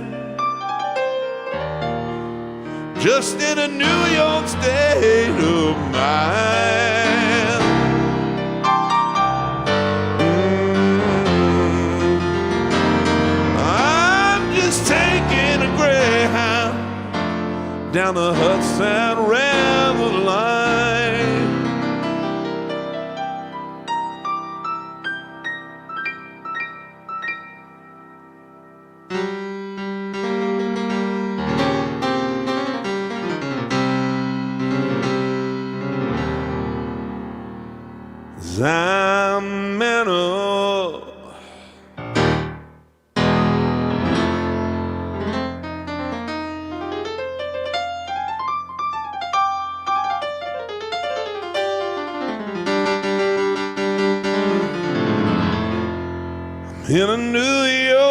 Speaker 2: Just in a New York state of mind. I'm just taking a Greyhound down the Hudson River line. I'm in a in New York.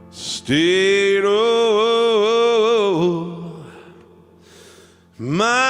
Speaker 2: State of mind.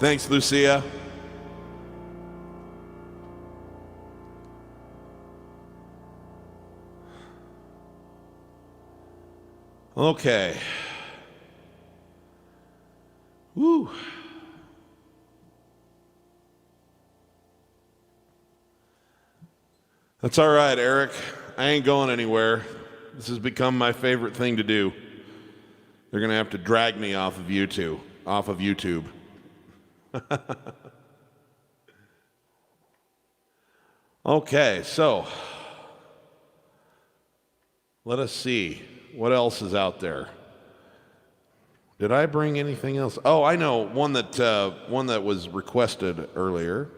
Speaker 2: Thanks, Lucia. Okay. Woo. That's all right, Eric. I ain't going anywhere. This has become my favorite thing to do. They're going to have to drag me off of YouTube. Okay, so let us see what else is out there. Did I bring anything else? Oh, I know one that was requested earlier.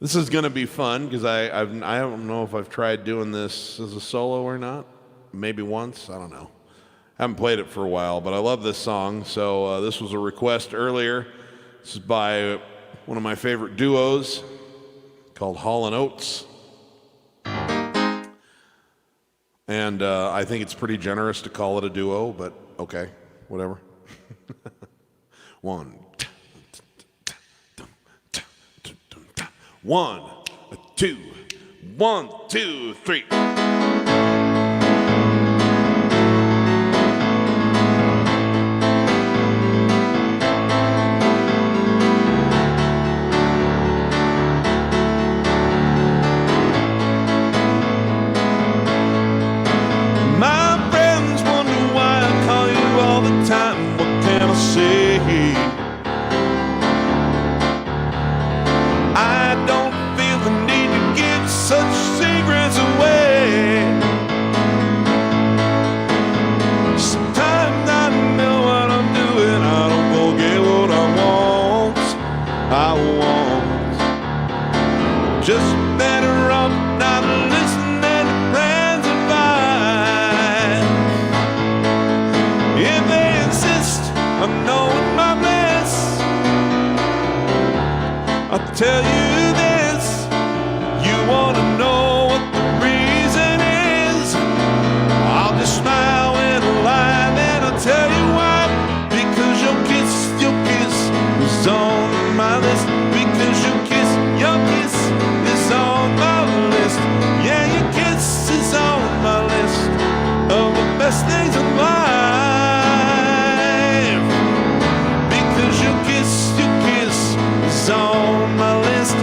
Speaker 2: This is going to be fun because I don't know if I've tried doing this as a solo or not. Maybe once, I don't know. I haven't played it for a while, but I love this song. So this was a request earlier. This is by one of my favorite duos called Hall & Oates. And I think it's pretty generous to call it a duo, but okay, whatever. One, two, 1, 2, 3. Tell you this, you want to know what the reason is. I'll just smile when alive and I'll tell you why. Because your kiss is on my list. Because your kiss is on my list. Yeah, your kiss is on my list of the best things in life. Because your kiss is on my list.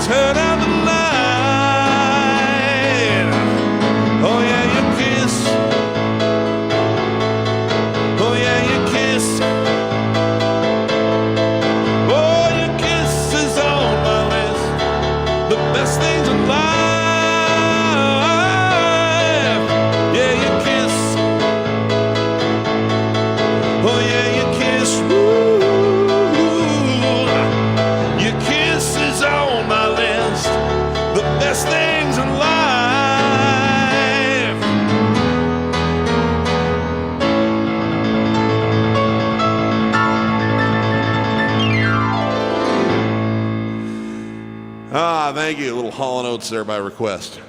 Speaker 2: turn out the light. Oh yeah, your kiss. Oh yeah, your kiss. Oh, your kiss is on my list. The best things in life. Yeah, your kiss. Oh yeah, your kiss. Woo. Your kiss is on my list. The best things in life. Ah, thank you. A little Hall & Oates there by request.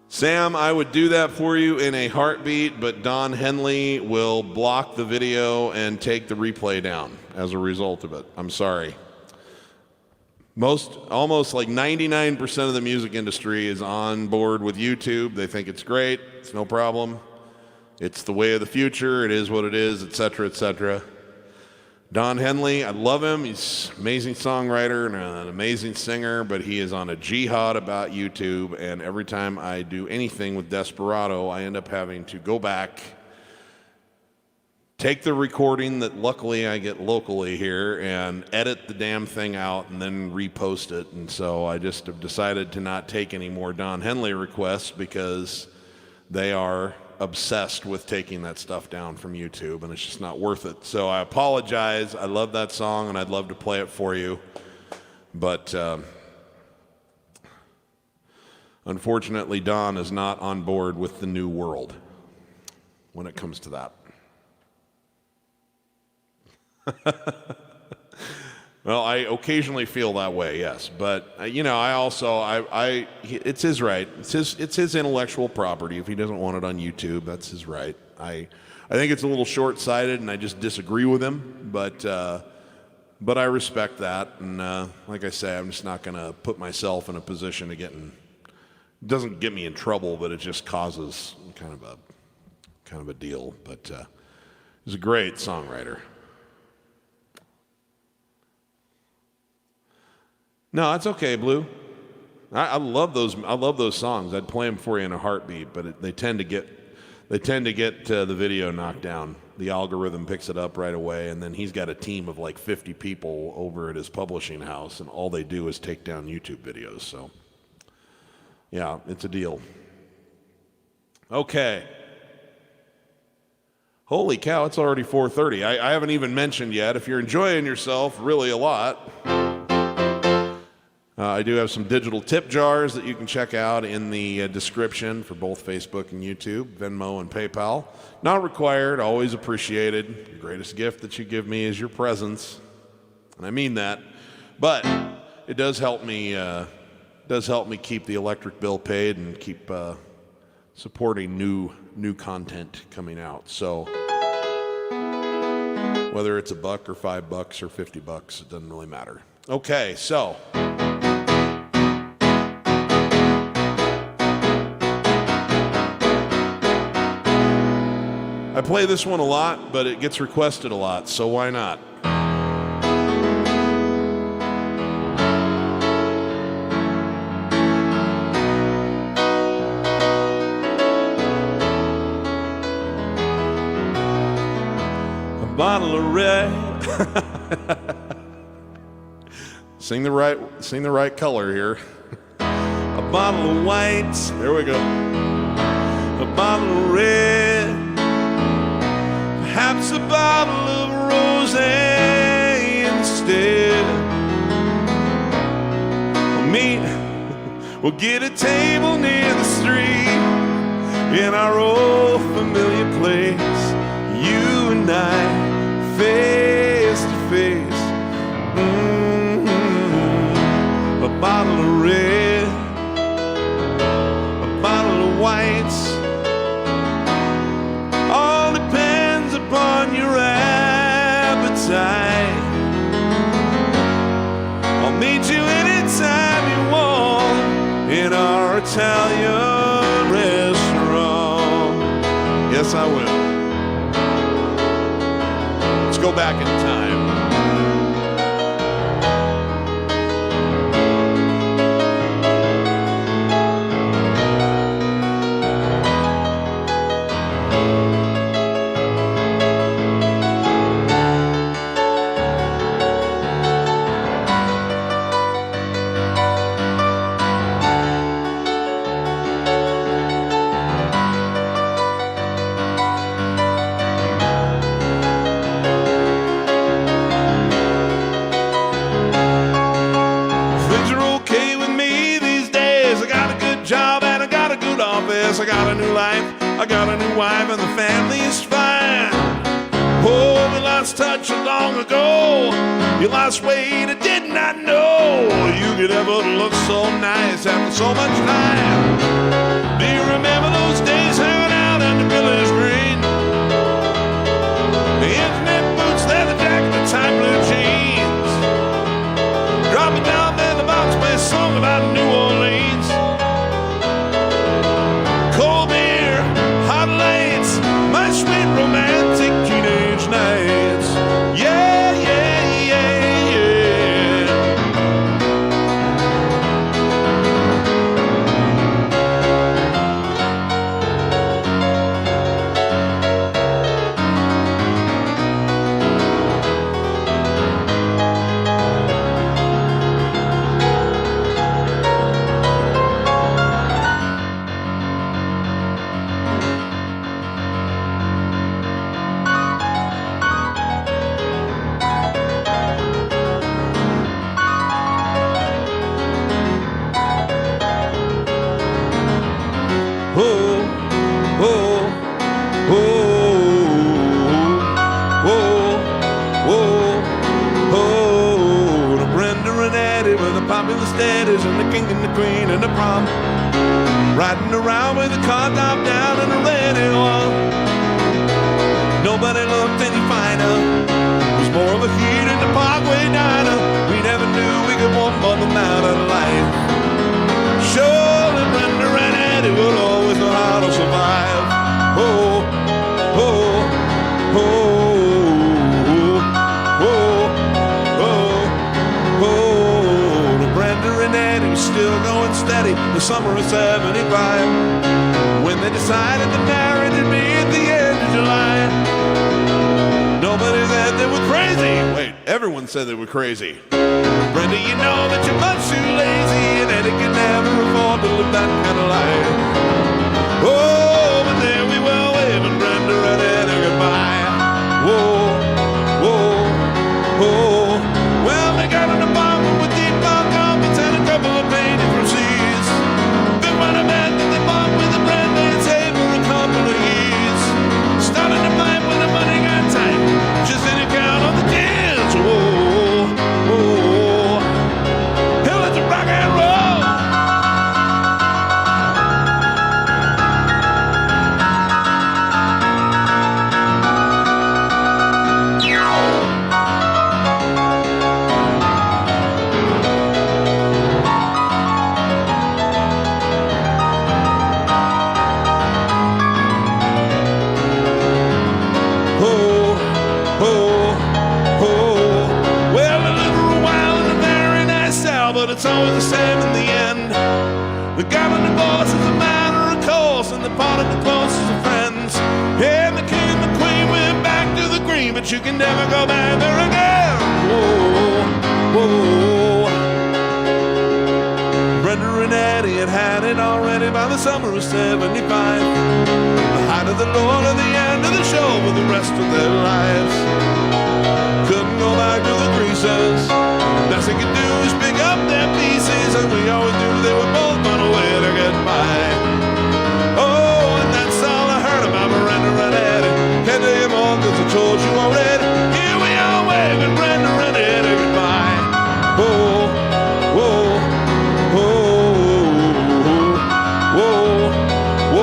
Speaker 2: Sam, I would do that for you in a heartbeat, but Don Henley will block the video and take the replay down as a result of it. I'm sorry. Almost like 99% of the music industry is on board with YouTube. They think it's great. It's no problem. It's the way of the future. It is what it is, etc., etc. Don Henley, I love him. He's an amazing songwriter and an amazing singer, but he is on a jihad about YouTube, and every time I do anything with Desperado, I end up having to go back, take the recording that luckily I get locally here, and edit the damn thing out and then repost it. And so I just have decided to not take any more Don Henley requests because they are obsessed with taking that stuff down from YouTube, and it's just not worth it. So I apologize. I love that song, and I'd love to play it for you. But unfortunately, Don is not on board with the new world when it comes to that. Well, I occasionally feel that way, yes. But, you know, I also, it's his right. It's his intellectual property. If he doesn't want it on YouTube, that's his right. I think it's a little short-sighted, and I just disagree with him. But I respect that. And like I say, I'm just not going to put myself in a position of getting, it doesn't get me in trouble, but it just causes kind of a deal. But he's a great songwriter. No, that's okay, Blue. I love those. I love those songs. I'd play them for you in a heartbeat, but they tend to get the video knocked down. The algorithm picks it up right away, and then he's got a team of like 50 people over at his publishing house, and all they do is take down YouTube videos. So, yeah, it's a deal. Okay. Holy cow! It's already 4:30. I haven't even mentioned yet. If you're enjoying yourself really a lot. I do have some digital tip jars that you can check out in the description for both Facebook and YouTube, Venmo and PayPal. Not required, always appreciated. The greatest gift that you give me is your presence, and I mean that. But it does help me keep the electric bill paid and keep supporting new content coming out. So whether it's $1 or $5 or $50, it doesn't really matter. Okay, so. I play this one a lot, but it gets requested a lot, so why not? A bottle of red. Sing the right color here. A bottle of white. There we go. A bottle of red. Perhaps a bottle of rosé instead. We'll get a table near the street in our old familiar place. You and I, face to face. A bottle of red, a bottle of whites. All depends upon your appetite. I'll meet you anytime you want in our Italian restaurant. Yes, I will. Let's go back in time. I got a new wife and the family is fine. Oh, we lost touch long ago. You lost weight, I did not know you could ever look so nice after so much time. Do you remember those days hanging out under Billy's Green? The internet boots, leather jacket, the tight blue jeans. Drop it down there, the box play a song about New Orleans. Cold beer, hot lights, my sweet romantic teenage nights. Yeah, yeah, yeah, yeah. Daddies and the king and the queen and the prom, riding around with the car top down and a radio on. Nobody looked any finer. It was more of a heat in the Parkway diner. We never knew we could want more than out of life. Surely Brenda and Eddie would always know how to survive. Oh, oh, oh. Still going steady, the summer of 75. When they decided to marry, it'd be at the end of July. Nobody said they were crazy. Wait, everyone said they were crazy. Brenda, you know that you're much too lazy, and Eddie can never afford to live that kind of life. Oh, but there we were waving Brenda and Eddie goodbye. Whoa, whoa, whoa. Well, they got an apartment with deep balconies and a couple of painted receipts. Then when I met that they bought with a brand they had saved for a couple of years. Started to fight when the money got tight, just didn't count on the tears. Whoa, whoa, hell, it's a rock and roll. It's always the same in the end. We got a divorce as a matter of course, and they parted the closest of friends. And the king and the queen went back to the green, but you can never go back there again. Whoa, whoa. Brenda and Eddie had had it already by the summer of 75. The height of the Lord and the end of the show for the rest of their lives. Couldn't go back to the greasers. Best they could do is pick up their pieces, and we always knew they were both on a way to get by. Oh, and that's all I heard about Brenda and Eddie. Can't tell you more 'cause I told you already. Here we are waving Brenda and Eddie goodbye. Oh, whoa, whoa, whoa, whoa, whoa,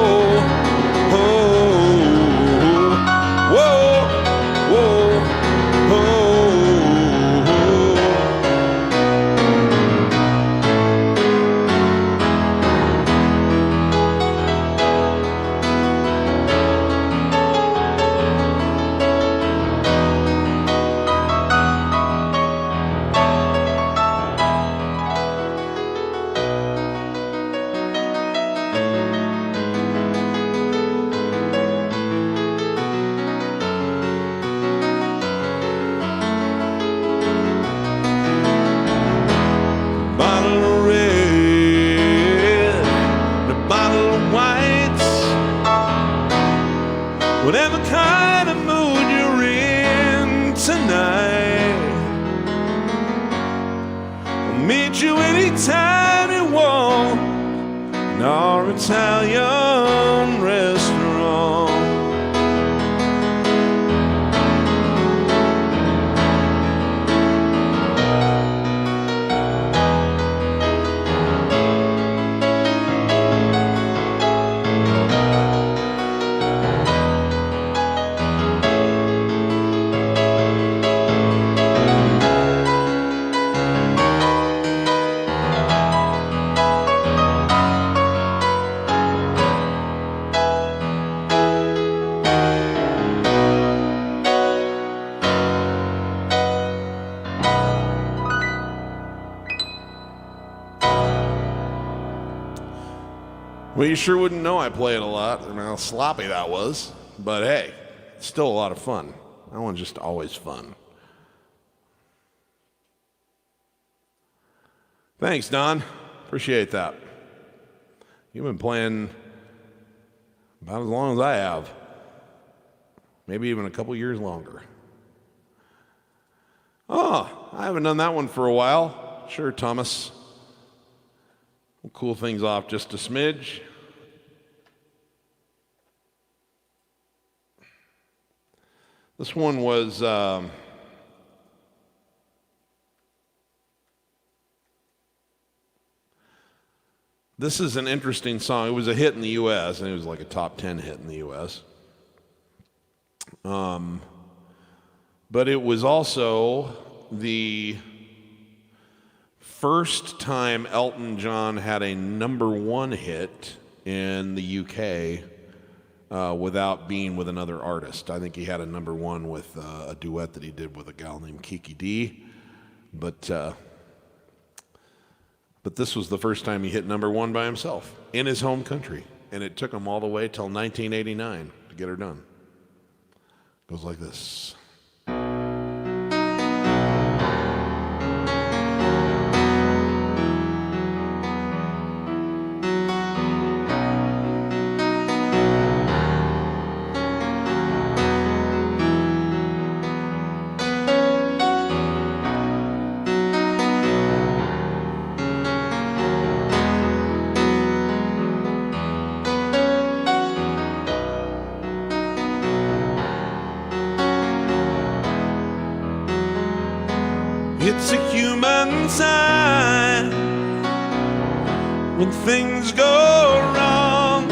Speaker 2: whoa, whoa, whoa. Whatever kind of mood you're in tonight, I'll meet you anytime you want in our Italian restaurant.
Speaker 1: Well, you sure wouldn't know I play it a lot and how sloppy that was. But hey, it's still a lot of fun. That one's just always fun. Thanks, Don. Appreciate that. You've been playing about as long as I have. Maybe even a couple years longer. Oh, I haven't done that one for a while. Sure, Thomas. We'll cool things off just a smidge. This one was this is an interesting song. It was a hit in the U.S., and it was like a top 10 hit in the U.S. But it was also the first time Elton John had a #1 hit in the UK without being with another artist. I think he had a #1 with a duet that he did with a gal named Kiki D. But this was the first time he hit #1 by himself in his home country. And it took him all the way till 1989 to get her done. Goes like this. It's a human sign when things go wrong,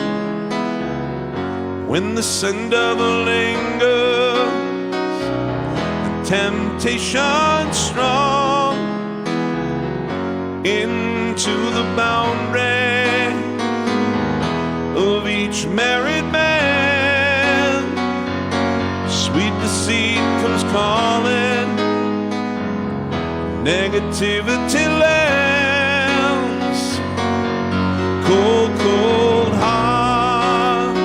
Speaker 1: when the scent of lingers and temptation strong into the boundary of each married man. Sweet deceit comes calling, negativity lands, cold, cold heart,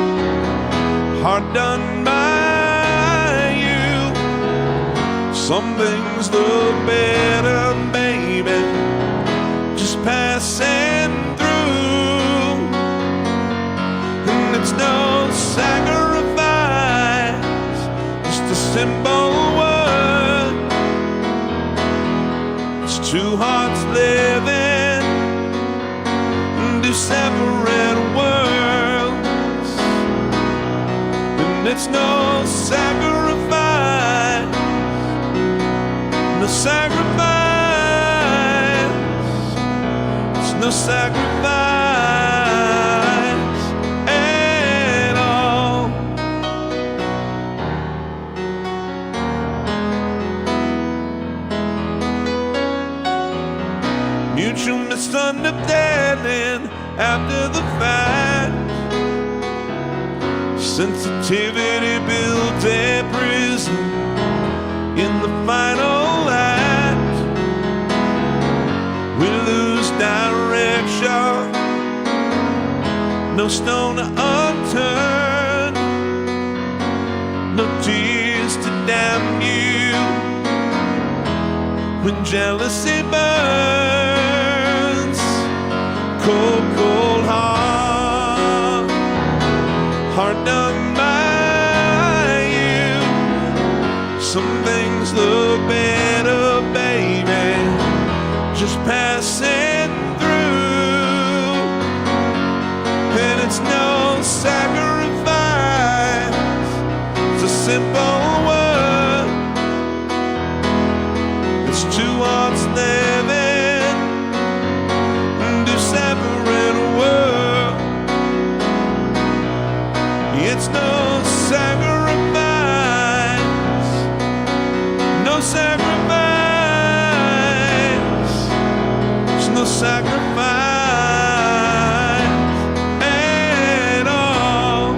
Speaker 1: heart done by you. Some things look better, baby, just passing through. And it's no sacrifice, just a simple word. Two hearts living in two separate worlds, and it's no sacrifice, no sacrifice, it's no sacrifice at all. Mutual misunderstanding after the fact. Sensitivity builds a prison in the final act. We lose direction, no stone unturned, no tears to damn you when jealousy burns. Cold, cold heart, heart done by you. Some things look better, baby, just passing through. And it's no sacrifice, it's a simple word. It's two hearts living separate world. It's no sacrifice, no sacrifice, it's no sacrifice at all.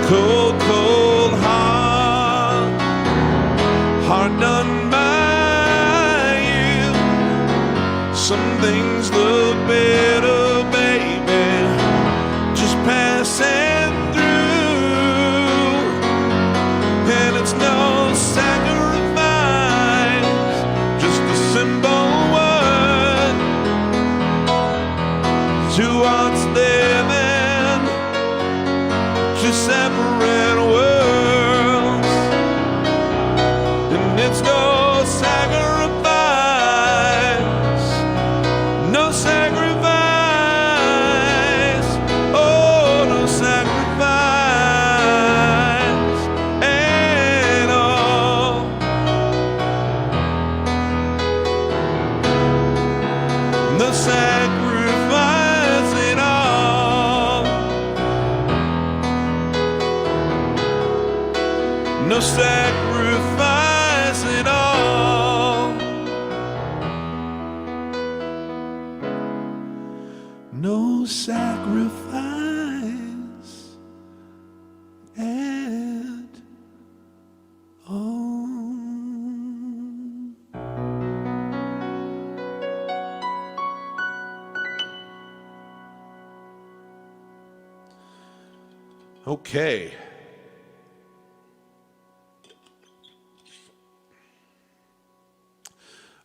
Speaker 2: Cold, cold heart, heart done by you. Some things look better, baby, just passing through. And it's no sacrifice, just a simple word. Two hearts living, two separate worlds. And it's no sacrifice, no sacrifice, oh, no sacrifice at all. No sacrifice at all. No sacrifice at all. No sacrifice at all.
Speaker 1: Okay.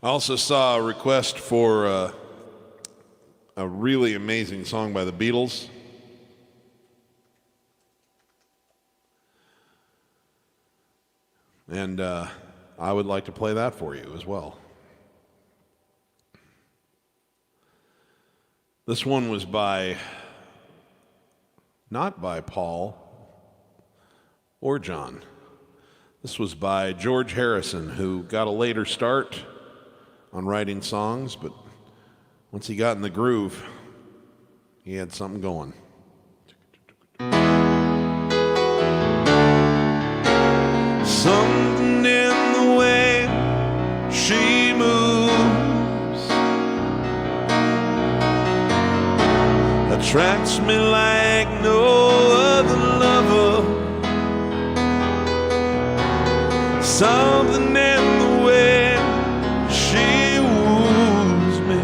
Speaker 1: I also saw a request for a really amazing song by the Beatles. And I would like to play that for you as well. This one was not by Paul or John. This was by George Harrison, who got a later start on writing songs, but once he got in the groove, he had something going.
Speaker 2: Something in the way she moves attracts me like no other lover. Something in the way she woos me.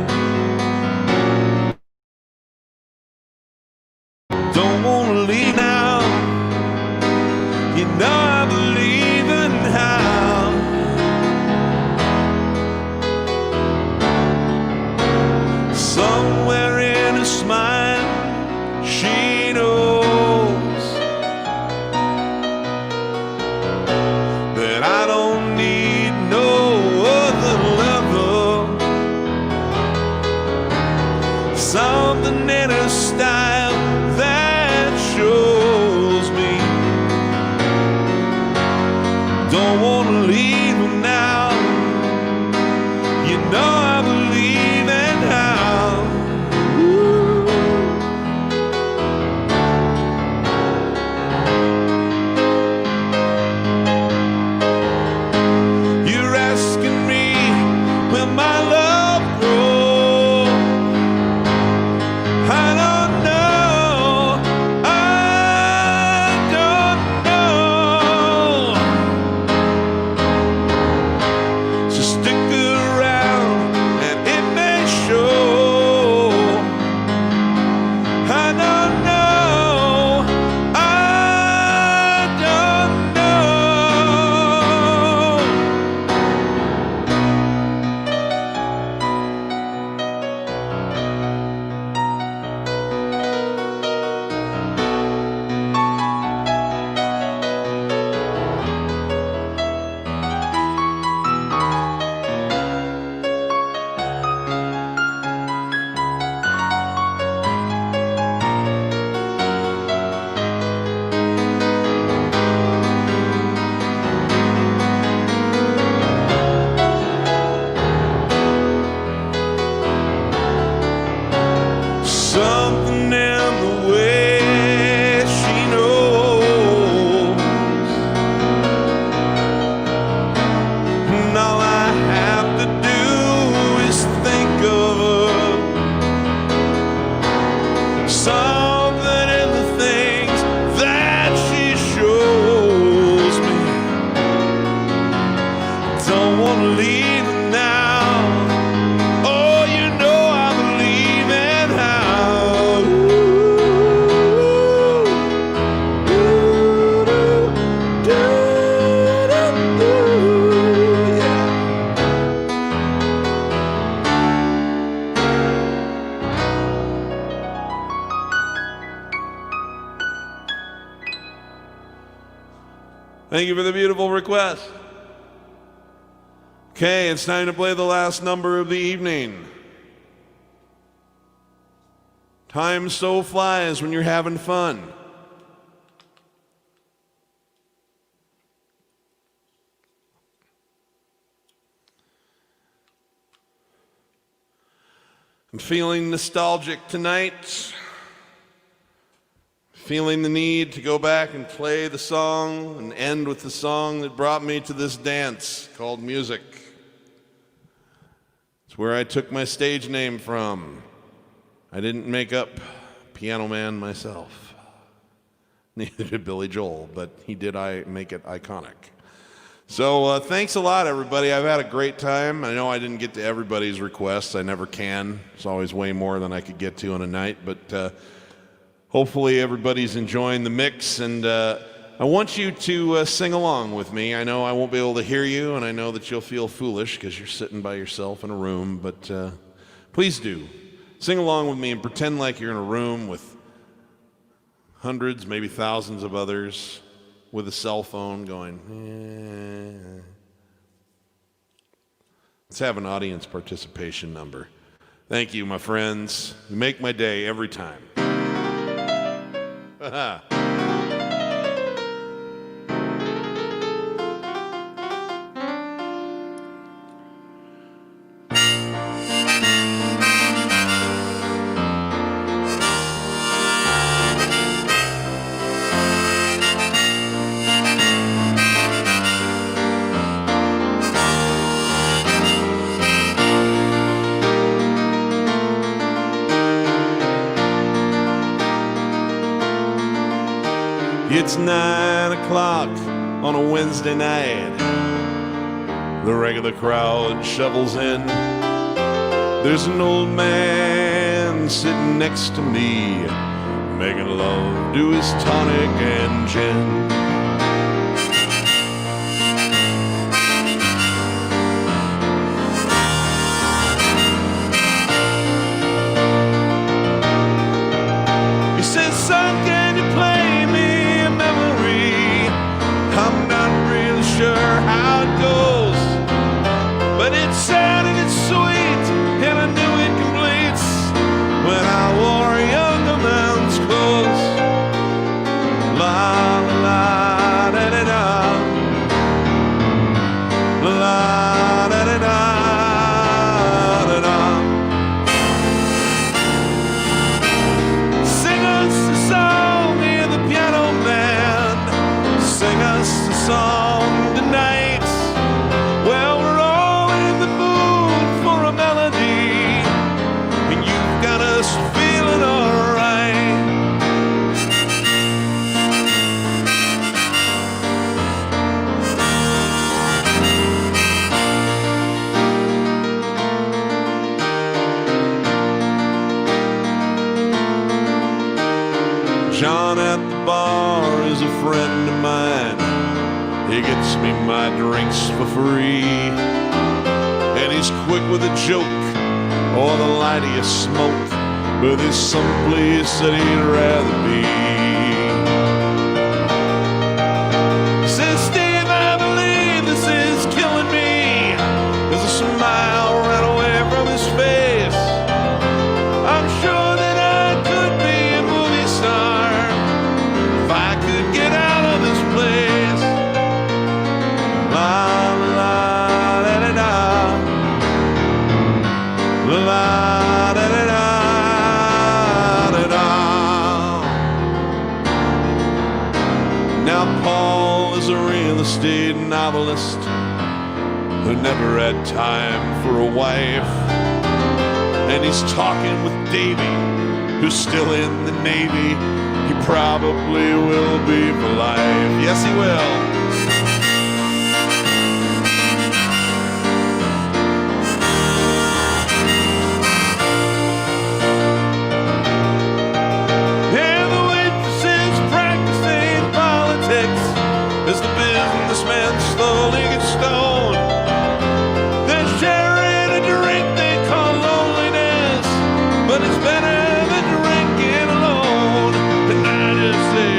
Speaker 2: Don't wanna leave now. You know I believe in how. Somewhere in her smile, she knows that I don't need no other lover. Something in her style that shows me. Don't wanna leave her now. You know I believe in how. Ooh. You're asking me will my love grow? I don't know. I don't know. So stick around and it may show. I don't know. I don't know. Thank you for the beautiful request. Okay, it's time to play the last number of the evening. Time so flies when you're having fun. I'm feeling nostalgic tonight. Feeling the need to go back and play the song and end with the song that brought me to this dance called music. It's where I took my stage name from. I didn't make up Piano Man myself. Neither did Billy Joel, but he did make it iconic. So thanks a lot, everybody. I've had a great time. I know I didn't get to everybody's requests. I never can. It's always way more than I could get to in a night, but hopefully everybody's enjoying the mix, and I want you to sing along with me. I know I won't be able to hear you, and I know that you'll feel foolish because you're sitting by yourself in a room, but please do. Sing along with me and pretend like you're in a room with hundreds, maybe thousands of others with a cell phone going, eh. Let's have an audience participation number. Thank you, my friends. You make my day every time. It's 9 o'clock on a Wednesday night. The regular crowd shovels in. There's an old man sitting next to me, making love to his tonic and gin. He says, son, can you play me a memory? I'm not really sure how it goes, but it's sad and it's sweet, and I knew it completes when I wore a younger man's clothes. La la da da da, la da da da da. Sing us a song, hear the piano man. Sing us a song tonight. Well, we're all in the mood for a melody, and you've got us feeling alright. John at the bar is a friend of mine. He gets me my drinks for free, and he's quick with a joke or the lightest smoke, but there's someplace that he'd rather be. He says, Steve, I believe this is killing me. There's a smile ran away from his face. I'm sure that I could be a movie star if I could get out of this place. La la da da da, la da da da da. Now Paul is a real estate novelist who never had time for a wife, and he's talking with Davy, who's still in the Navy. He probably will be for life. Yes, he will. And the waitress is practicing politics as the businessman slowly gets stoned. They're sharing a drink they call loneliness, but it's better than drinking alone. And I just say,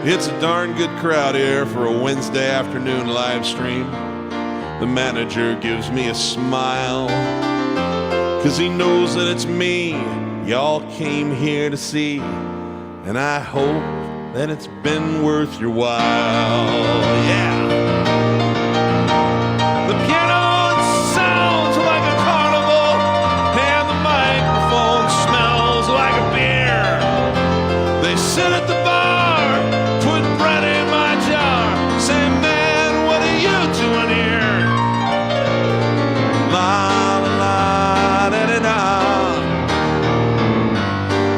Speaker 1: It's a darn good crowd here for a Wednesday afternoon live stream. The manager gives me a smile, 'cause he knows that it's me y'all came here to see, and I hope that it's been worth your while. Yeah. The piano sounds like a carnival, and the microphone smells like a beer. They sit at the bar, put bread in my jar, say, man, what are you doing here? La la la da da da,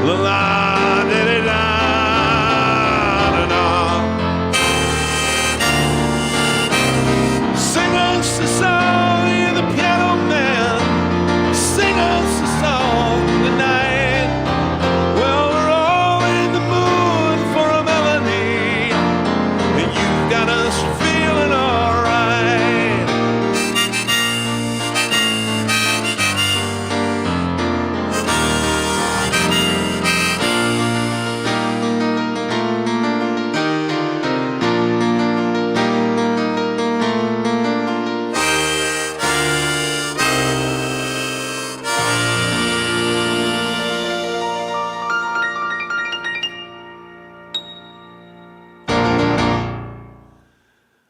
Speaker 1: la la da da da da da. Sing us a song, you're the piano man. Sing us a song tonight. Well, we're all in the mood for a melody, and you've got us feeling alright.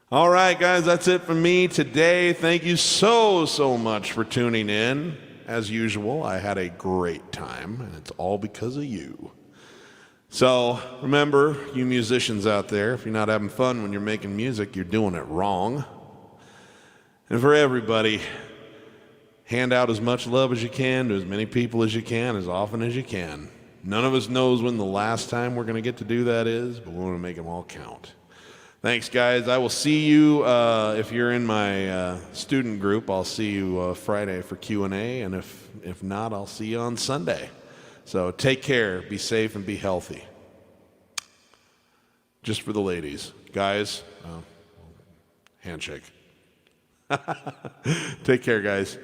Speaker 1: All right, guys, that's it from me today. Thank you so much for tuning in. As usual, I had a great time, and it's all because of you. So remember, you musicians out there, if you're not having fun when you're making music, you're doing it wrong. And for everybody, hand out as much love as you can to as many people as you can, as often as you can. None of us knows when the last time we're going to get to do that is, but we want to make them all count. Thanks, guys. I will see you, if you're in my student group, I'll see you Friday for Q&A, and if not, I'll see you on Sunday. So take care, be safe, and be healthy. Just for the ladies. Guys, handshake. Take care, guys.